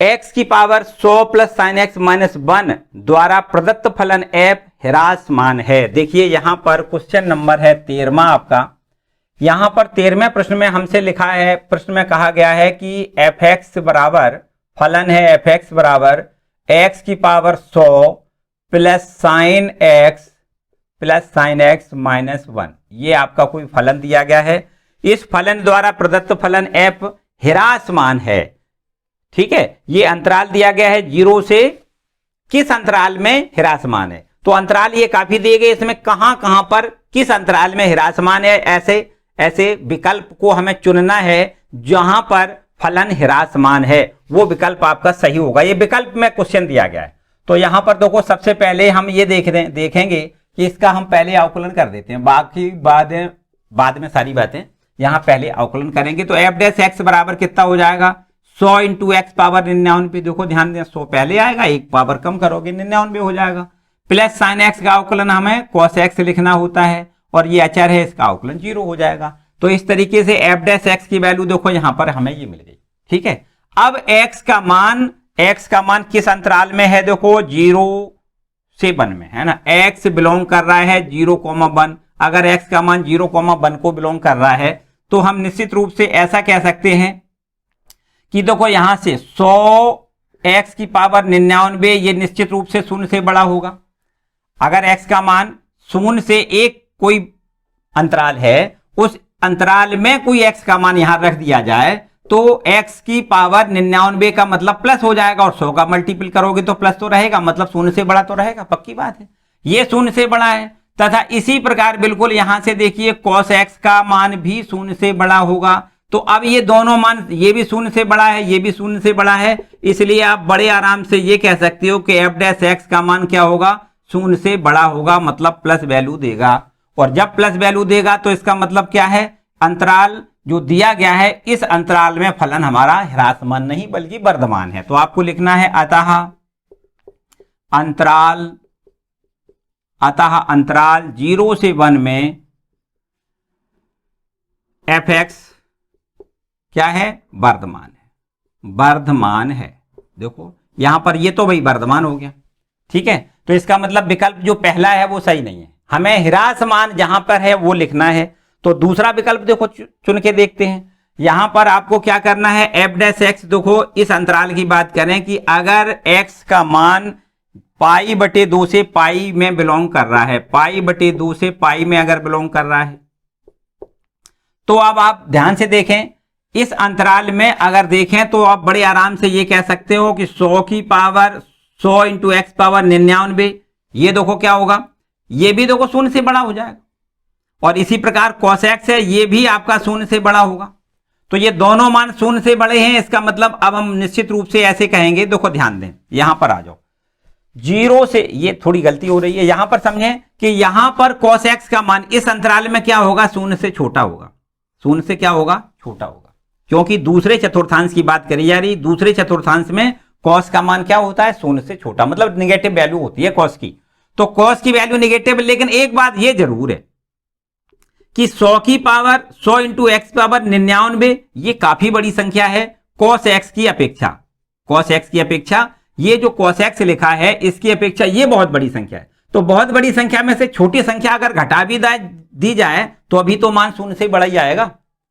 x की power 100 plus sign x minus 1 द्वारा प्रदत्त फलन f ह्रासमान है। देखिए यहां पर क्वेश्चन नंबर है 13वां आपका, यहां पर 13वें प्रश्न में हमसे लिखा है, प्रश्न में कहा गया है कि f(x) बराबर फलन है, f(x) बराबर x की power 100 plus sign x minus 1, ये आपका कोई फलन दिया गया है। इस फलन द्वारा प्रदत्त फलन f ह्रासमान है, ठीक है। ये अंतराल दिया गया है 0 से किस अंतराल में ह्रासमान है, तो अंतराल ये काफी दिए गए, इसमें कहां कहां पर किस अंतराल में ह्रासमान है, ऐसे विकल्प को हमें चुनना है जहां पर फलन ह्रासमान है, वो विकल्प आपका सही होगा। ये विकल्प में क्वेश्चन दिया गया है। तो यहां पर देखो सबसे पहले हम ये देखेंगे कि इसका हम पहले अवकलन कर देते हैं, बाकी बाद में सारी बातें यहां पहले अवकलन करेंगे। तो f' बराबर कितना हो जाएगा, 100 इंटू x पावर 99, देखो ध्यान दें 100 पहले आएगा, एक पावर कम करोगे 99 हो जाएगा, प्लस साइन x का अवकलन हमें cos x लिखना होता है, और ये अचर है, इसका अवकलन 0 हो जाएगा। तो इस तरीके से f' की वैल्यू देखो यहां पर हमें ये मिल गई, ठीक है। अब x का मान किस अंतराल में है, देखो 0 से 1 में, है ना, x बिलोंग कर रहा है 0,1। अगर x का मान 0,1 को बिलोंग कर रहा है तो हम निश्चित रूप से ऐसा कह सकते हैं कि देखो यहां से 100 x की पावर 99 ये निश्चित रूप से 0 से बड़ा होगा। अगर x का मान 0 से 1 कोई अंतराल है, उस अंतराल में कोई x का मान यहां रख दिया जाए तो x की पावर 99 का मतलब प्लस हो जाएगा, और 100 का मल्टीपल करोगे तो प्लस तो रहेगा, मतलब शून्य से बड़ा तो रहेगा, पक्की बात है, ये शून्य से बड़ा है। तथा इसी प्रकार बिल्कुल यहां से देखिए cos x का मान भी शून्य से बड़ा होगा। तो अब ये दोनों मान, ये भी शून्य से बड़ा है, ये भी शून्य से बड़ा है, इसलिए आप बड़े आराम से ये कह सकते हो कि f डैश x का मान क्या होगा, शून्य से बड़ा होगा, मतलब प्लस वैल्यू देगा। और जब प्लस वैल्यू देगा तो इसका मतलब क्या है, अंतराल जो दिया गया है इस अंतराल में फलन हमारा ह्रासमान नहीं बल्कि वर्धमान है। तो आपको लिखना है अतः अंतराल 0 से 1 में fx क्या है, वर्धमान है। देखो यहां पर ये तो भाई वर्धमान हो गया, ठीक है। तो इसका मतलब विकल्प जो पहला है वो सही नहीं है, हमें ह्रासमान जहां पर है वो लिखना है। तो दूसरा विकल्प देखो चुन के देखते हैं। यहां पर आपको क्या करना है, f डैश x, देखो इस अंतराल की बात करें कि अगर x का मान पाई बटे 2 से पाई में बिलोंग कर रहा है, पाई बटे 2 से पाई में अगर बिलोंग कर रहा है, तो अब आप ध्यान से देखें इस अंतराल में अगर देखें तो आप बड़े आराम से ये कह सकते हो कि 100 की पावर 100 इंटू एक्स पावर 99, ये देखो क्या होगा, ये भी देखो शून्य से बड़ा हो जाएगा। और इसी प्रकार cos x है, ये भी आपका शून्य से बड़ा होगा। तो ये दोनों मान शून्य से बड़े हैं, इसका मतलब अब हम निश्चित रूप से ऐसे कहेंगे, देखो ध्यान दें, यहां पर आ जाओ, 0 से, ये थोड़ी गलती हो रही है, यहां पर समझें कि यहां पर cos x का मान इस अंतराल में क्या होगा, शून्य से छोटा होगा, शून्य से क्या होगा, छोटा होगा, क्योंकि दूसरे चतुर्थांश की बात करी जा रही, दूसरे चतुर्थांश में cos का मान क्या होता है, शून्य से छोटा, मतलब निगेटिव वैल्यू होती है cos की। तो cos की वैल्यू निगेटिव, लेकिन एक बात ये जरूर है कि 100 की पावर 100 इंटू एक्स पावर 99, ये काफी बड़ी संख्या है cos x की अपेक्षा, cos x की अपेक्षा, ये जो cos x लिखा है इसकी अपेक्षा ये बहुत बड़ी संख्या है। तो बहुत बड़ी संख्या में से छोटी संख्या अगर घटा भी दी जाए तो अभी तो मान शून्य से बड़ा ही आएगा,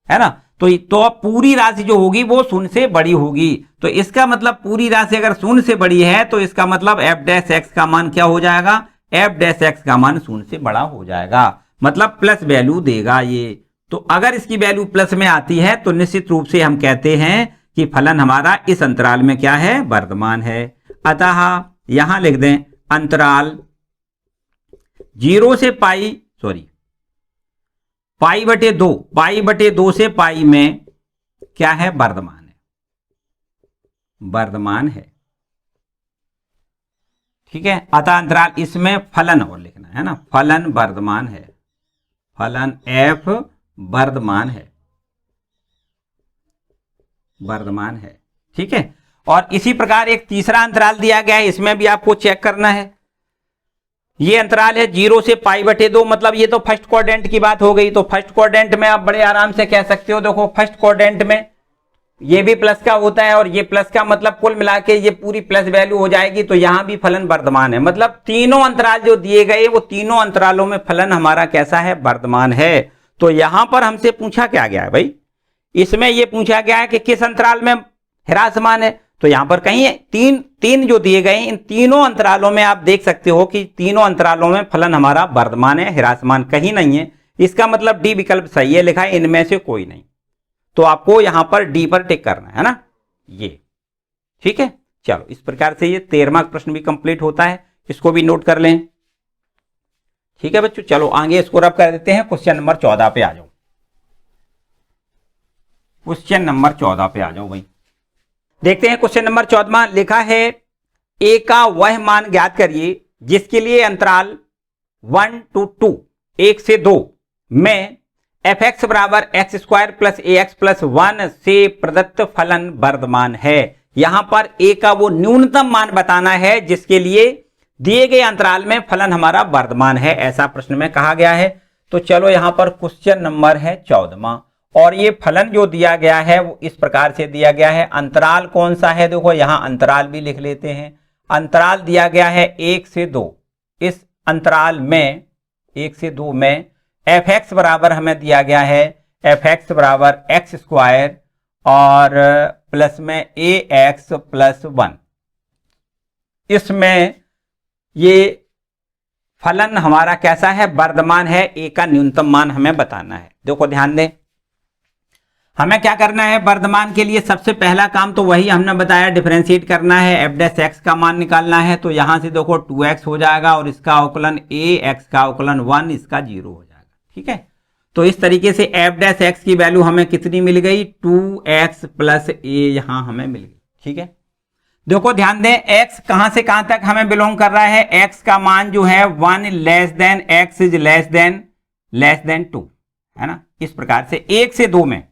है ना। तो पूरी राशि जो होगी वो शून्य से बड़ी होगी। तो इसका मतलब पूरी राशि अगर शून्य से बड़ी है तो इसका मतलब f डैश x का मान क्या हो जाएगा, f डैश x का मान शून्य से बड़ा हो जाएगा, मतलब प्लस वैल्यू देगा ये। तो अगर इसकी वैल्यू प्लस में आती है तो निश्चित रूप से हम कहते हैं कि फलन हमारा इस अंतराल में क्या है, वर्धमान है। अतः यहां लिख दें अंतराल 0 से पाई, पाई बटे 2 से पाई में क्या है, वर्धमान है, ठीक है। अतः अंतराल, इसमें फलन और लिखना है ना, फलन वर्धमान है, फलन f वर्धमान है, ठीक है। और इसी प्रकार एक तीसरा अंतराल दिया गया है, इसमें भी आपको चेक करना है। ये अंतराल है 0 से पाई बटे 2, मतलब ये तो फर्स्ट क्वाड्रेंट की बात हो गई। तो फर्स्ट क्वाड्रेंट में आप बड़े आराम से कह सकते हो, देखो फर्स्ट क्वाड्रेंट में ये भी प्लस का होता है और ये प्लस का, मतलब कुल मिला के ये पूरी प्लस वैल्यू हो जाएगी। तो यहां भी फलन वर्धमान है, मतलब तीनों अंतराल जो दिए गए वो तीनों अंतरालों में फलन हमारा कैसा है, वर्धमान है। तो यहां पर हमसे पूछा क्या गया है भाई, इसमें यह पूछा गया है कि किस अंतराल में ह्रासमान है। तो यहां पर कहीं तीन जो दिए गए इन तीनों अंतरालों में आप देख सकते हो कि तीनों अंतरालों में फलन हमारा वर्धमान है, ह्रासमान कहीं नहीं है। इसका मतलब डी विकल्प सही है, लिखा है इनमें से कोई नहीं। तो आपको यहां पर डी पर टिक करना है ना, ये ठीक है। चलो इस प्रकार से ये 13वां प्रश्न भी कंप्लीट होता है, इसको भी नोट कर लें, ठीक है बच्चों। चलो आगे इसको रब कर देते हैं, क्वेश्चन नंबर 14 पे आ जाओ, क्वेश्चन नंबर 14 पे आ जाओ भाई। देखते हैं क्वेश्चन नंबर 14 लिखा है, ए का वह मान ज्ञात करिए जिसके लिए अंतराल 1 to 2 1 से 2 में fx बराबर एक्स स्क्वायर प्लस ए एक्स प्लस 1 से प्रदत्त फलन वर्धमान है। यहां पर ए का वो न्यूनतम मान बताना है जिसके लिए दिए गए अंतराल में फलन हमारा वर्धमान है, ऐसा प्रश्न में कहा गया है। तो चलो यहां पर क्वेश्चन नंबर है 14 और ये फलन जो दिया गया है वो इस प्रकार से दिया गया है। अंतराल कौन सा है, देखो यहां अंतराल भी लिख लेते हैं। अंतराल दिया गया है 1 से 2, इस अंतराल में 1 से 2 में fx बराबर हमें दिया गया है fx बराबर एक्स स्क्वायर और प्लस में ए एक्स प्लस 1। इसमें ये फलन हमारा कैसा है, वर्धमान है, ए का न्यूनतम मान हमें बताना है। देखो ध्यान दें, हमें क्या करना है, वर्धमान के लिए सबसे पहला काम तो वही हमने बताया, डिफरेंशिएट करना है, एफ डैश एक्स का मान निकालना है। तो यहां से देखो 2x हो जाएगा और इसका अवकलन a, x का अवकलन 1, इसका 0 हो जाएगा। ठीक है, तो इस तरीके से एफ डैश एक्स की वैल्यू हमें कितनी मिल गई, 2x प्लस a यहां हमें मिल गई। ठीक है, देखो ध्यान दें, x कहां से कहां तक हमें बिलोंग कर रहा है, x का मान जो है 1 less than x is less then 2, है ना। इस प्रकार से 1 से 2 में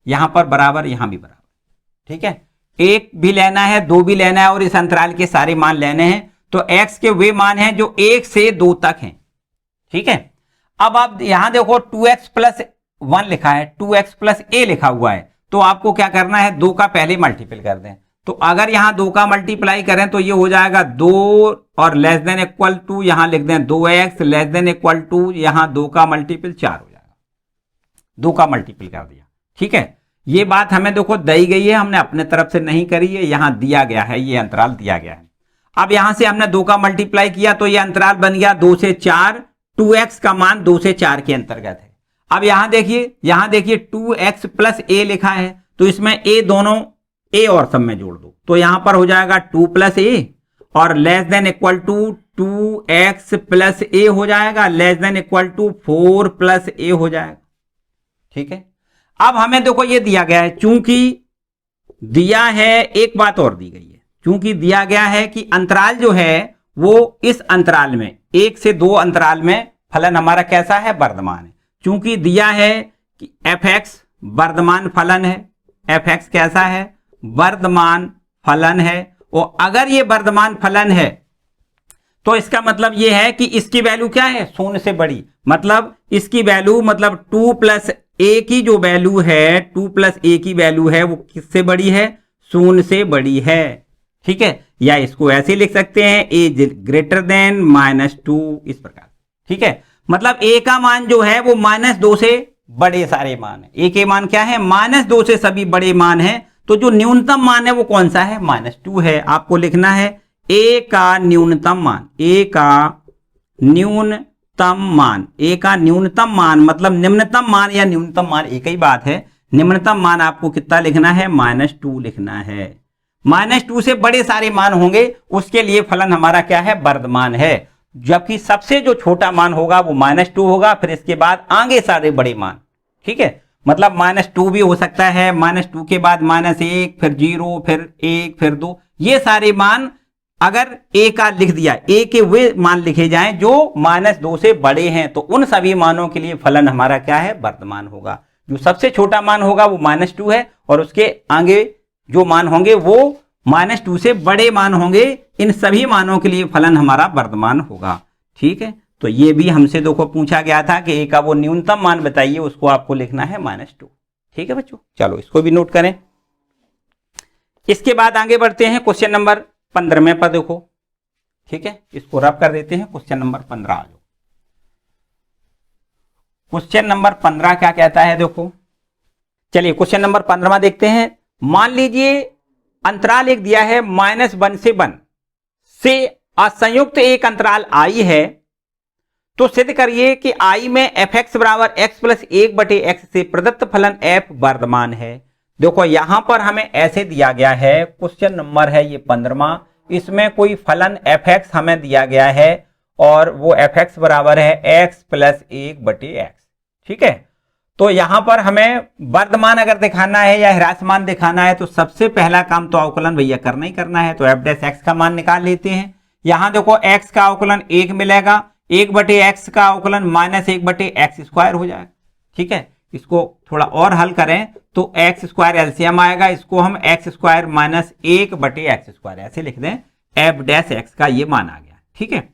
यहां पर बराबर, यहां भी बराबर। ठीक है, 1 भी लेना है, 2 भी लेना है और इस अंतराल के सारे मान लेने हैं। तो x के वे मान हैं जो 1 से 2 तक हैं। ठीक है, अब आप यहां देखो 2x प्लस 1 लिखा है, 2x प्लस a लिखा हुआ है, तो आपको क्या करना है, 2 का पहले मल्टीपल कर दें। तो अगर यहां 2 का मल्टीप्लाई करें तो ये हो जाएगा 2 और लेस देन इक्वल टू, यहां लिख दें 2x less than equal to, यहां 2 का मल्टीपल 4 हो जाएगा, 2 का मल्टीपल कर दिया। ठीक है, ये बात हमें देखो दी गई है, हमने अपने तरफ से नहीं करी है, यहां दिया गया है, ये अंतराल दिया गया है। अब यहां से हमने 2 का मल्टीप्लाई किया तो ये अंतराल बन गया 2 से 4, 2x का मान 2 से 4 के अंतर्गत है। अब यहां देखिए 2x प्लस a लिखा है, तो इसमें a दोनों a और सब में जोड़ दो, तो यहां पर हो जाएगा 2 प्लस a और less than equal to 2x plus a हो जाएगा, less than equal to 4 plus a हो जाएगा। ठीक है, अब हमें देखो ये दिया गया है, चूंकि दिया है, एक बात और दी गई है, चूंकि दिया गया है कि अंतराल जो है वो इस अंतराल में 1 से 2 अंतराल में फलन हमारा कैसा है, वर्धमान है। चूंकि दिया है कि fx वर्धमान फलन है, fx कैसा है, वर्धमान फलन है, और अगर ये वर्धमान फलन है तो इसका मतलब ये है कि इसकी वैल्यू क्या है, 0 से बड़ी, मतलब इसकी वैल्यू, मतलब 2 प्लस a की जो वैल्यू है, 2 प्लस a की वैल्यू है वो किससे बड़ी है, 0 से बड़ी है। ठीक है, या इसको ऐसे लिख सकते हैं, a ग्रेटर देन -2, इस प्रकार। ठीक है, मतलब a का मान जो है वो -2 से बड़े सारे मान है, a के मान क्या है, -2 से सभी बड़े मान है। तो जो न्यूनतम मान है वो कौन सा है, -2 है। आपको लिखना है a का न्यूनतम मान, a का न्यूनतम मान, a का न्यूनतम मान मतलब निम्नतम मान या न्यूनतम मान एक ही बात है। निम्नतम मान आपको कितना लिखना है, -2 लिखना है। -2 से बड़े सारे मान होंगे उसके लिए फलन हमारा क्या है, वर्धमान है। जबकि सबसे जो छोटा मान होगा वो -2 होगा, फिर इसके बाद आगे सारे बड़े मान। ठीक है, मतलब -2 भी हो सकता है, -2 के बाद -1, फिर 0, फिर 1, फिर 2, ये सारे मान अगर a का लिख दिया, a के वे मान लिखे जाएं जो -2 से बड़े हैं, तो उन सभी मानों के लिए फलन हमारा क्या है, वर्धमान होगा। जो सबसे छोटा मान होगा वो -2 है और उसके आगे जो मान होंगे वो -2 से बड़े मान होंगे। इन सभी मानों के लिए फलन हमारा वर्धमान होगा। ठीक है, तो ये भी हमसे देखो पूछा गया था कि a का वो न्यूनतम मान बताइए, उसको आपको लिखना है -2। ठीक है बच्चों, चलो इसको भी नोट करें। इसके बाद आगे बढ़ते हैं क्वेश्चन नंबर 15 पर देखो। ठीक है, इसको रब कर देते हैं, क्वेश्चन नंबर 15 आ जाओ। क्वेश्चन नंबर 15 क्या कहता है, देखो चलिए क्वेश्चन नंबर 15 देखते हैं। मान लीजिए अंतराल एक दिया है -1 से 1 से असंयुक्त एक अंतराल i है, तो सिद्ध करिए कि i में fx बराबर x प्लस 1/x से प्रदत्त फलन f वर्धमान है। देखो यहां पर हमें ऐसे दिया गया है, क्वेश्चन नंबर है ये 15, इसमें कोई फलन fx हमें दिया गया है और वो fx बराबर है x प्लस 1/x। ठीक है, तो यहां पर हमें वर्धमान अगर दिखाना है या ह्रासमान दिखाना है तो सबसे पहला काम तो अवकलन भैया करना ही करना है। तो f डैश x का मान निकाल लेते हैं। यहां देखो x का अवकलन 1 मिलेगा, 1/x का अवकलन -1/x² हो जाएगा। ठीक है, इसको थोड़ा और हल करें तो x² एलसीएम आएगा, इसको हम x² - 1/x² ऐसे लिख दें, f डैश x का ये मान आ गया। ठीक है,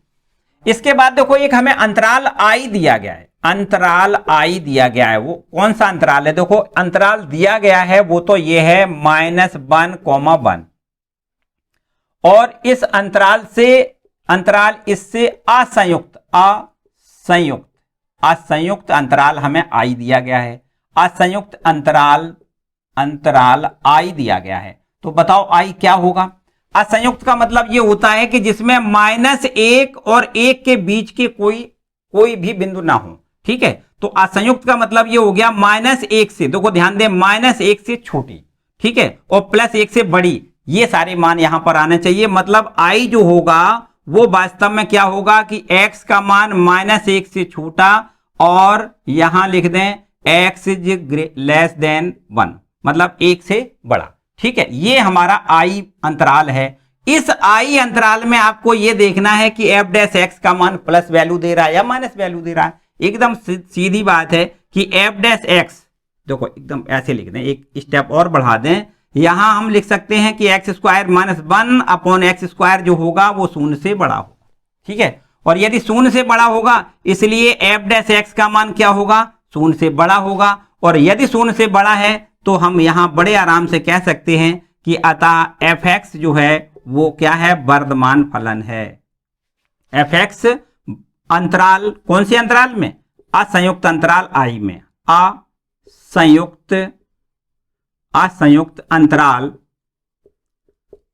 इसके बाद देखो एक हमें अंतराल i दिया गया है, अंतराल i दिया गया है। वो कौन सा अंतराल है, देखो अंतराल दिया गया है वो तो ये है -1, 1 और इस अंतराल से अंतराल इससे असंयुक्त अंतराल हमें i दिया गया है। असंयुक्त अंतराल i दिया गया है, तो बताओ i क्या होगा। असंयुक्त का मतलब ये होता है कि जिसमें -1 और 1 के बीच के कोई भी बिंदु ना हो। ठीक है, तो असंयुक्त का मतलब ये हो गया -1 से, देखो ध्यान दें, -1 से छोटी, ठीक है, और +1 से बड़ी, ये सारे मान यहां पर आने चाहिए। मतलब i जो होगा वो वास्तव में क्या होगा कि x का मान -1 से छोटा, और यहां लिख दें x इज लेस देन 1, मतलब 1 से बड़ा। ठीक है, ये हमारा i अंतराल है। इस i अंतराल में आपको ये देखना है कि f' का मान प्लस वैल्यू दे रहा है या माइनस वैल्यू दे रहा है। एकदम सीधी बात है कि f' देखो एकदम ऐसे लिख दें, एक स्टेप और बढ़ा दें, यहां हम लिख सकते हैं कि x² -1 अपॉन x² जो होगा वो 0 से बड़ा होगा। ठीक है, और यदि 0 से बड़ा होगा इसलिए f' का मान क्या होगा, 0 से बड़ा होगा, और यदि 0 से बड़ा है तो हम यहां बड़े आराम से कह सकते हैं कि अतः fx जो है वो क्या है, वर्धमान फलन है। fx अंतराल, कौन से अंतराल में, असंयुक्त अंतराल i में,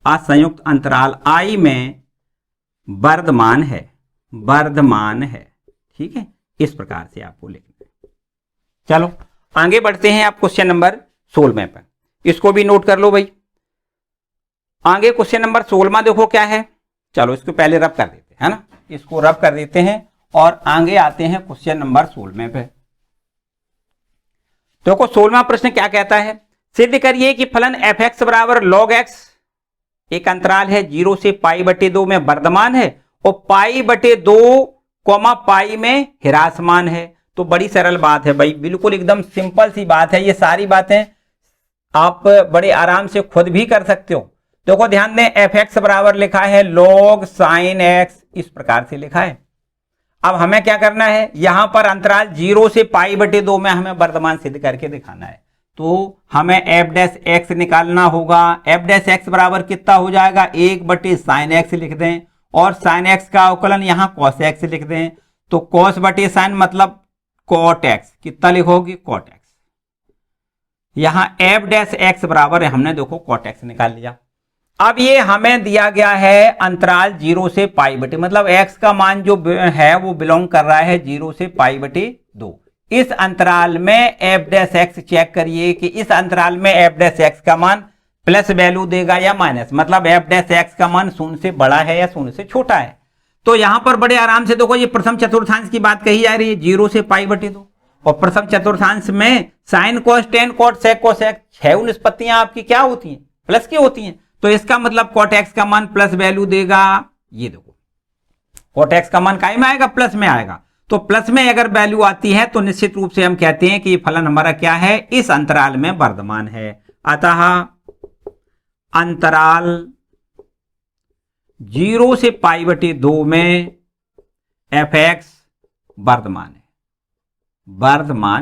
असंयुक्त अंतराल i में वर्धमान है। ठीक है, इस प्रकार से आपको लिखना है। चलो आगे बढ़ते हैं आप क्वेश्चन नंबर 16 पर, इसको भी नोट कर लो भाई। आगे क्वेश्चन नंबर 16 देखो क्या है, चलो इसको पहले रब कर देते हैं, है ना, इसको रब कर देते हैं और आगे आते हैं क्वेश्चन नंबर 16 पे। देखो 16वां प्रश्न क्या कहता है, सिद्ध करिए कि फलन fx बराबर log x, एक अंतराल है 0 से π/2 में वर्धमान है और π/2 पाई में ह्रासमान है। तो बड़ी सरल बात है भाई, बिल्कुल एकदम सिंपल सी बात है। ये सारी बातें आप बड़े आराम से खुद भी कर सकते हो। देखो ध्यान दें, fx बराबर लिखा है log sin x, इस प्रकार से लिखा है। अब हमें क्या करना है, यहां पर अंतराल 0 से π/2 में हमें वर्धमान सिद्ध करके दिखाना है। तो हमें f' निकालना होगा। f' बराबर कितना हो जाएगा, 1/sin x लिख दें, और sin x का अवकलन यहां cos x लिख दें। तो cos/sin मतलब cot x, कितना लिखोगे, cot x। यहां f' बराबर है, हमने देखो cot x निकाल लिया। अब ये हमें दिया गया है अंतराल 0 से π/2, मतलब x का मान जो है वो बिलोंग कर रहा है 0 से π/2। इस अंतराल में f' चेक करिए कि इस अंतराल में f' का मान प्लस वैल्यू देगा या माइनस, मतलब f' का मान 0 से बड़ा है या 0 से छोटा है। तो यहां पर बड़े आराम से देखो, ये प्रथम चतुर्थांश की बात कही जा रही है 0 से π/2, और प्रथम चतुर्थांश में sin cos tan cot sec cosec 6 निष्पत्तियां आपकी क्या होती हैं, प्लस की होती हैं। तो इसका मतलब cot x का मान प्लस वैल्यू देगा। ये देखो cot x का मान काय में आएगा, प्लस में आएगा। तो प्लस में अगर वैल्यू आती है तो निश्चित रूप से हम कहते हैं कि फलन हमारा क्या है, इस अंतराल में वर्धमान है। अतः अंतराल 0 से π/2 में fx वर्धमान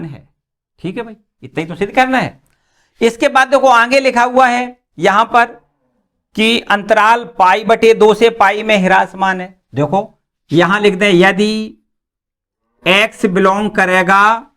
है। ठीक है भाई, इतना ही तो सिद्ध करना है। इसके बाद देखो आगे लिखा हुआ है यहां पर कि अंतराल π/2 से पाई में ह्रासमान है। देखो यहां लिख दें, यदि x बिलोंग करेगा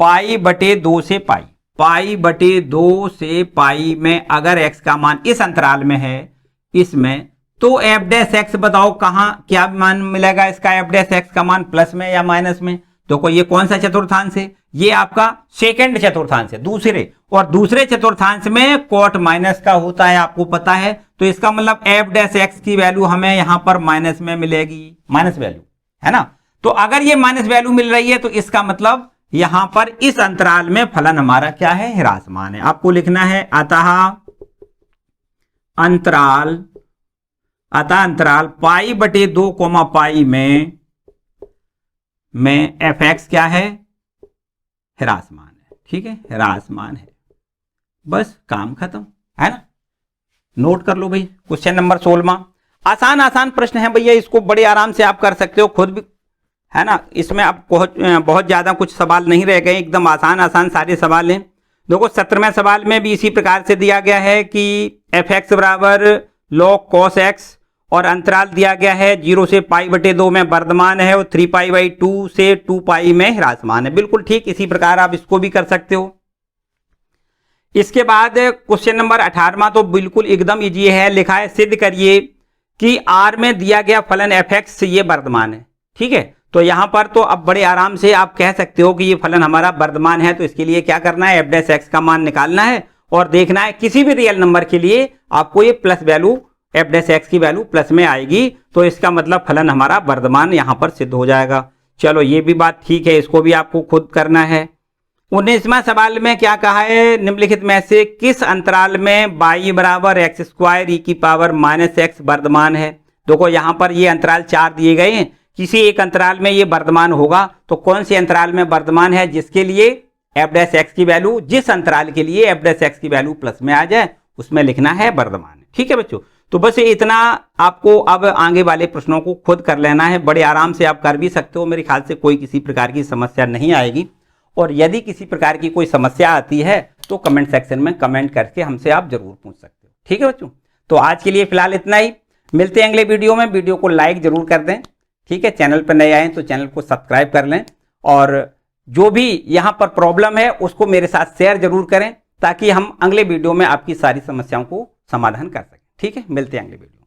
π/2 से पाई, π/2 से पाई में अगर x का मान इस अंतराल में है, इसमें, तो f' बताओ कहां क्या मान मिलेगा इसका, f' का मान प्लस में या माइनस में। देखो ये कौन सा चतुर्थांश है, ये आपका सेकंड चतुर्थांश है, दूसरे, और दूसरे चतुर्थांश में कोट माइनस का होता है, आपको पता है। तो इसका मतलब f' की वैल्यू हमें यहां पर माइनस में मिलेगी, माइनस वैल्यू, है ना। तो अगर ये माइनस वैल्यू मिल रही है तो इसका मतलब यहां पर इस अंतराल में फलन हमारा क्या है, ह्रासमान है। आपको लिखना है अतः अंतराल π/2 पाई में fx क्या है, ह्रासमान है। ठीक है, ह्रासमान है, बस काम खत्म, है ना। नोट कर लो भाई क्वेश्चन नंबर 16। आसान प्रश्न है भैया, इसको बड़े आराम से आप कर सकते हो खुद भी, है ना। इसमें आप बहुत ज्यादा कुछ सवाल नहीं रह गए, एकदम आसान सारे सवाल हैं। देखो 17वें सवाल में भी इसी प्रकार से दिया गया है कि fx बराबर log cos x, और अंतराल दिया गया है 0 से π/2 में वर्धमान है और 3π/2 से 2 पाई में ह्रासमान है। बिल्कुल ठीक इसी प्रकार आप इसको भी कर सकते हो। इसके बाद क्वेश्चन नंबर 18वां तो बिल्कुल एकदम इजी है, लिखा है सिद्ध करिए कि R में दिया गया फलन fx ये वर्धमान है। ठीक है, तो यहां पर तो अब बड़े आराम से आप कह सकते हो कि ये फलन हमारा वर्धमान है। तो इसके लिए क्या करना है, f' का मान निकालना है और देखना है किसी भी रियल नंबर के लिए आपको ये प्लस वैल्यू f' की वैल्यू प्लस में आएगी, तो इसका मतलब फलन हमारा वर्धमान यहां पर सिद्ध हो जाएगा। चलो ये भी बात ठीक है, इसको भी आपको खुद करना है। 19वां सवाल में क्या कहा है, निम्नलिखित में से किस अंतराल में y बराबर x स्क्वायर e की पावर -x वर्धमान है। देखो यहां पर ये अंतराल 4 दिए गए हैं, किसी एक अंतराल में ये वर्धमान होगा, तो कौन से अंतराल में वर्धमान है, जिसके लिए f' की वैल्यू, जिस अंतराल के लिए f' की वैल्यू प्लस में आ जाए उसमें लिखना है वर्धमान है। ठीक है बच्चों, तो बस इतना आपको अब आगे वाले प्रश्नों को खुद कर लेना है, बड़े आराम से आप कर भी सकते हो। मेरे ख्याल से कोई किसी प्रकार की समस्या नहीं आएगी, और यदि किसी प्रकार की कोई समस्या आती है तो कमेंट सेक्शन में कमेंट करके हमसे आप जरूर पूछ सकते हो। ठीक है बच्चों, तो आज के लिए फिलहाल इतना ही, मिलते हैं अगले वीडियो में। वीडियो को लाइक जरूर कर दें, ठीक है, चैनल पर नए आए तो चैनल को सब्सक्राइब कर लें, और जो भी यहाँ पर प्रॉब्लम है उसको मेरे साथ शेयर जरूर करें, ताकि हम अगले वीडियो में आपकी सारी समस्याओं को समाधान कर सकें। ठीक है, मिलते हैं अगले वीडियो।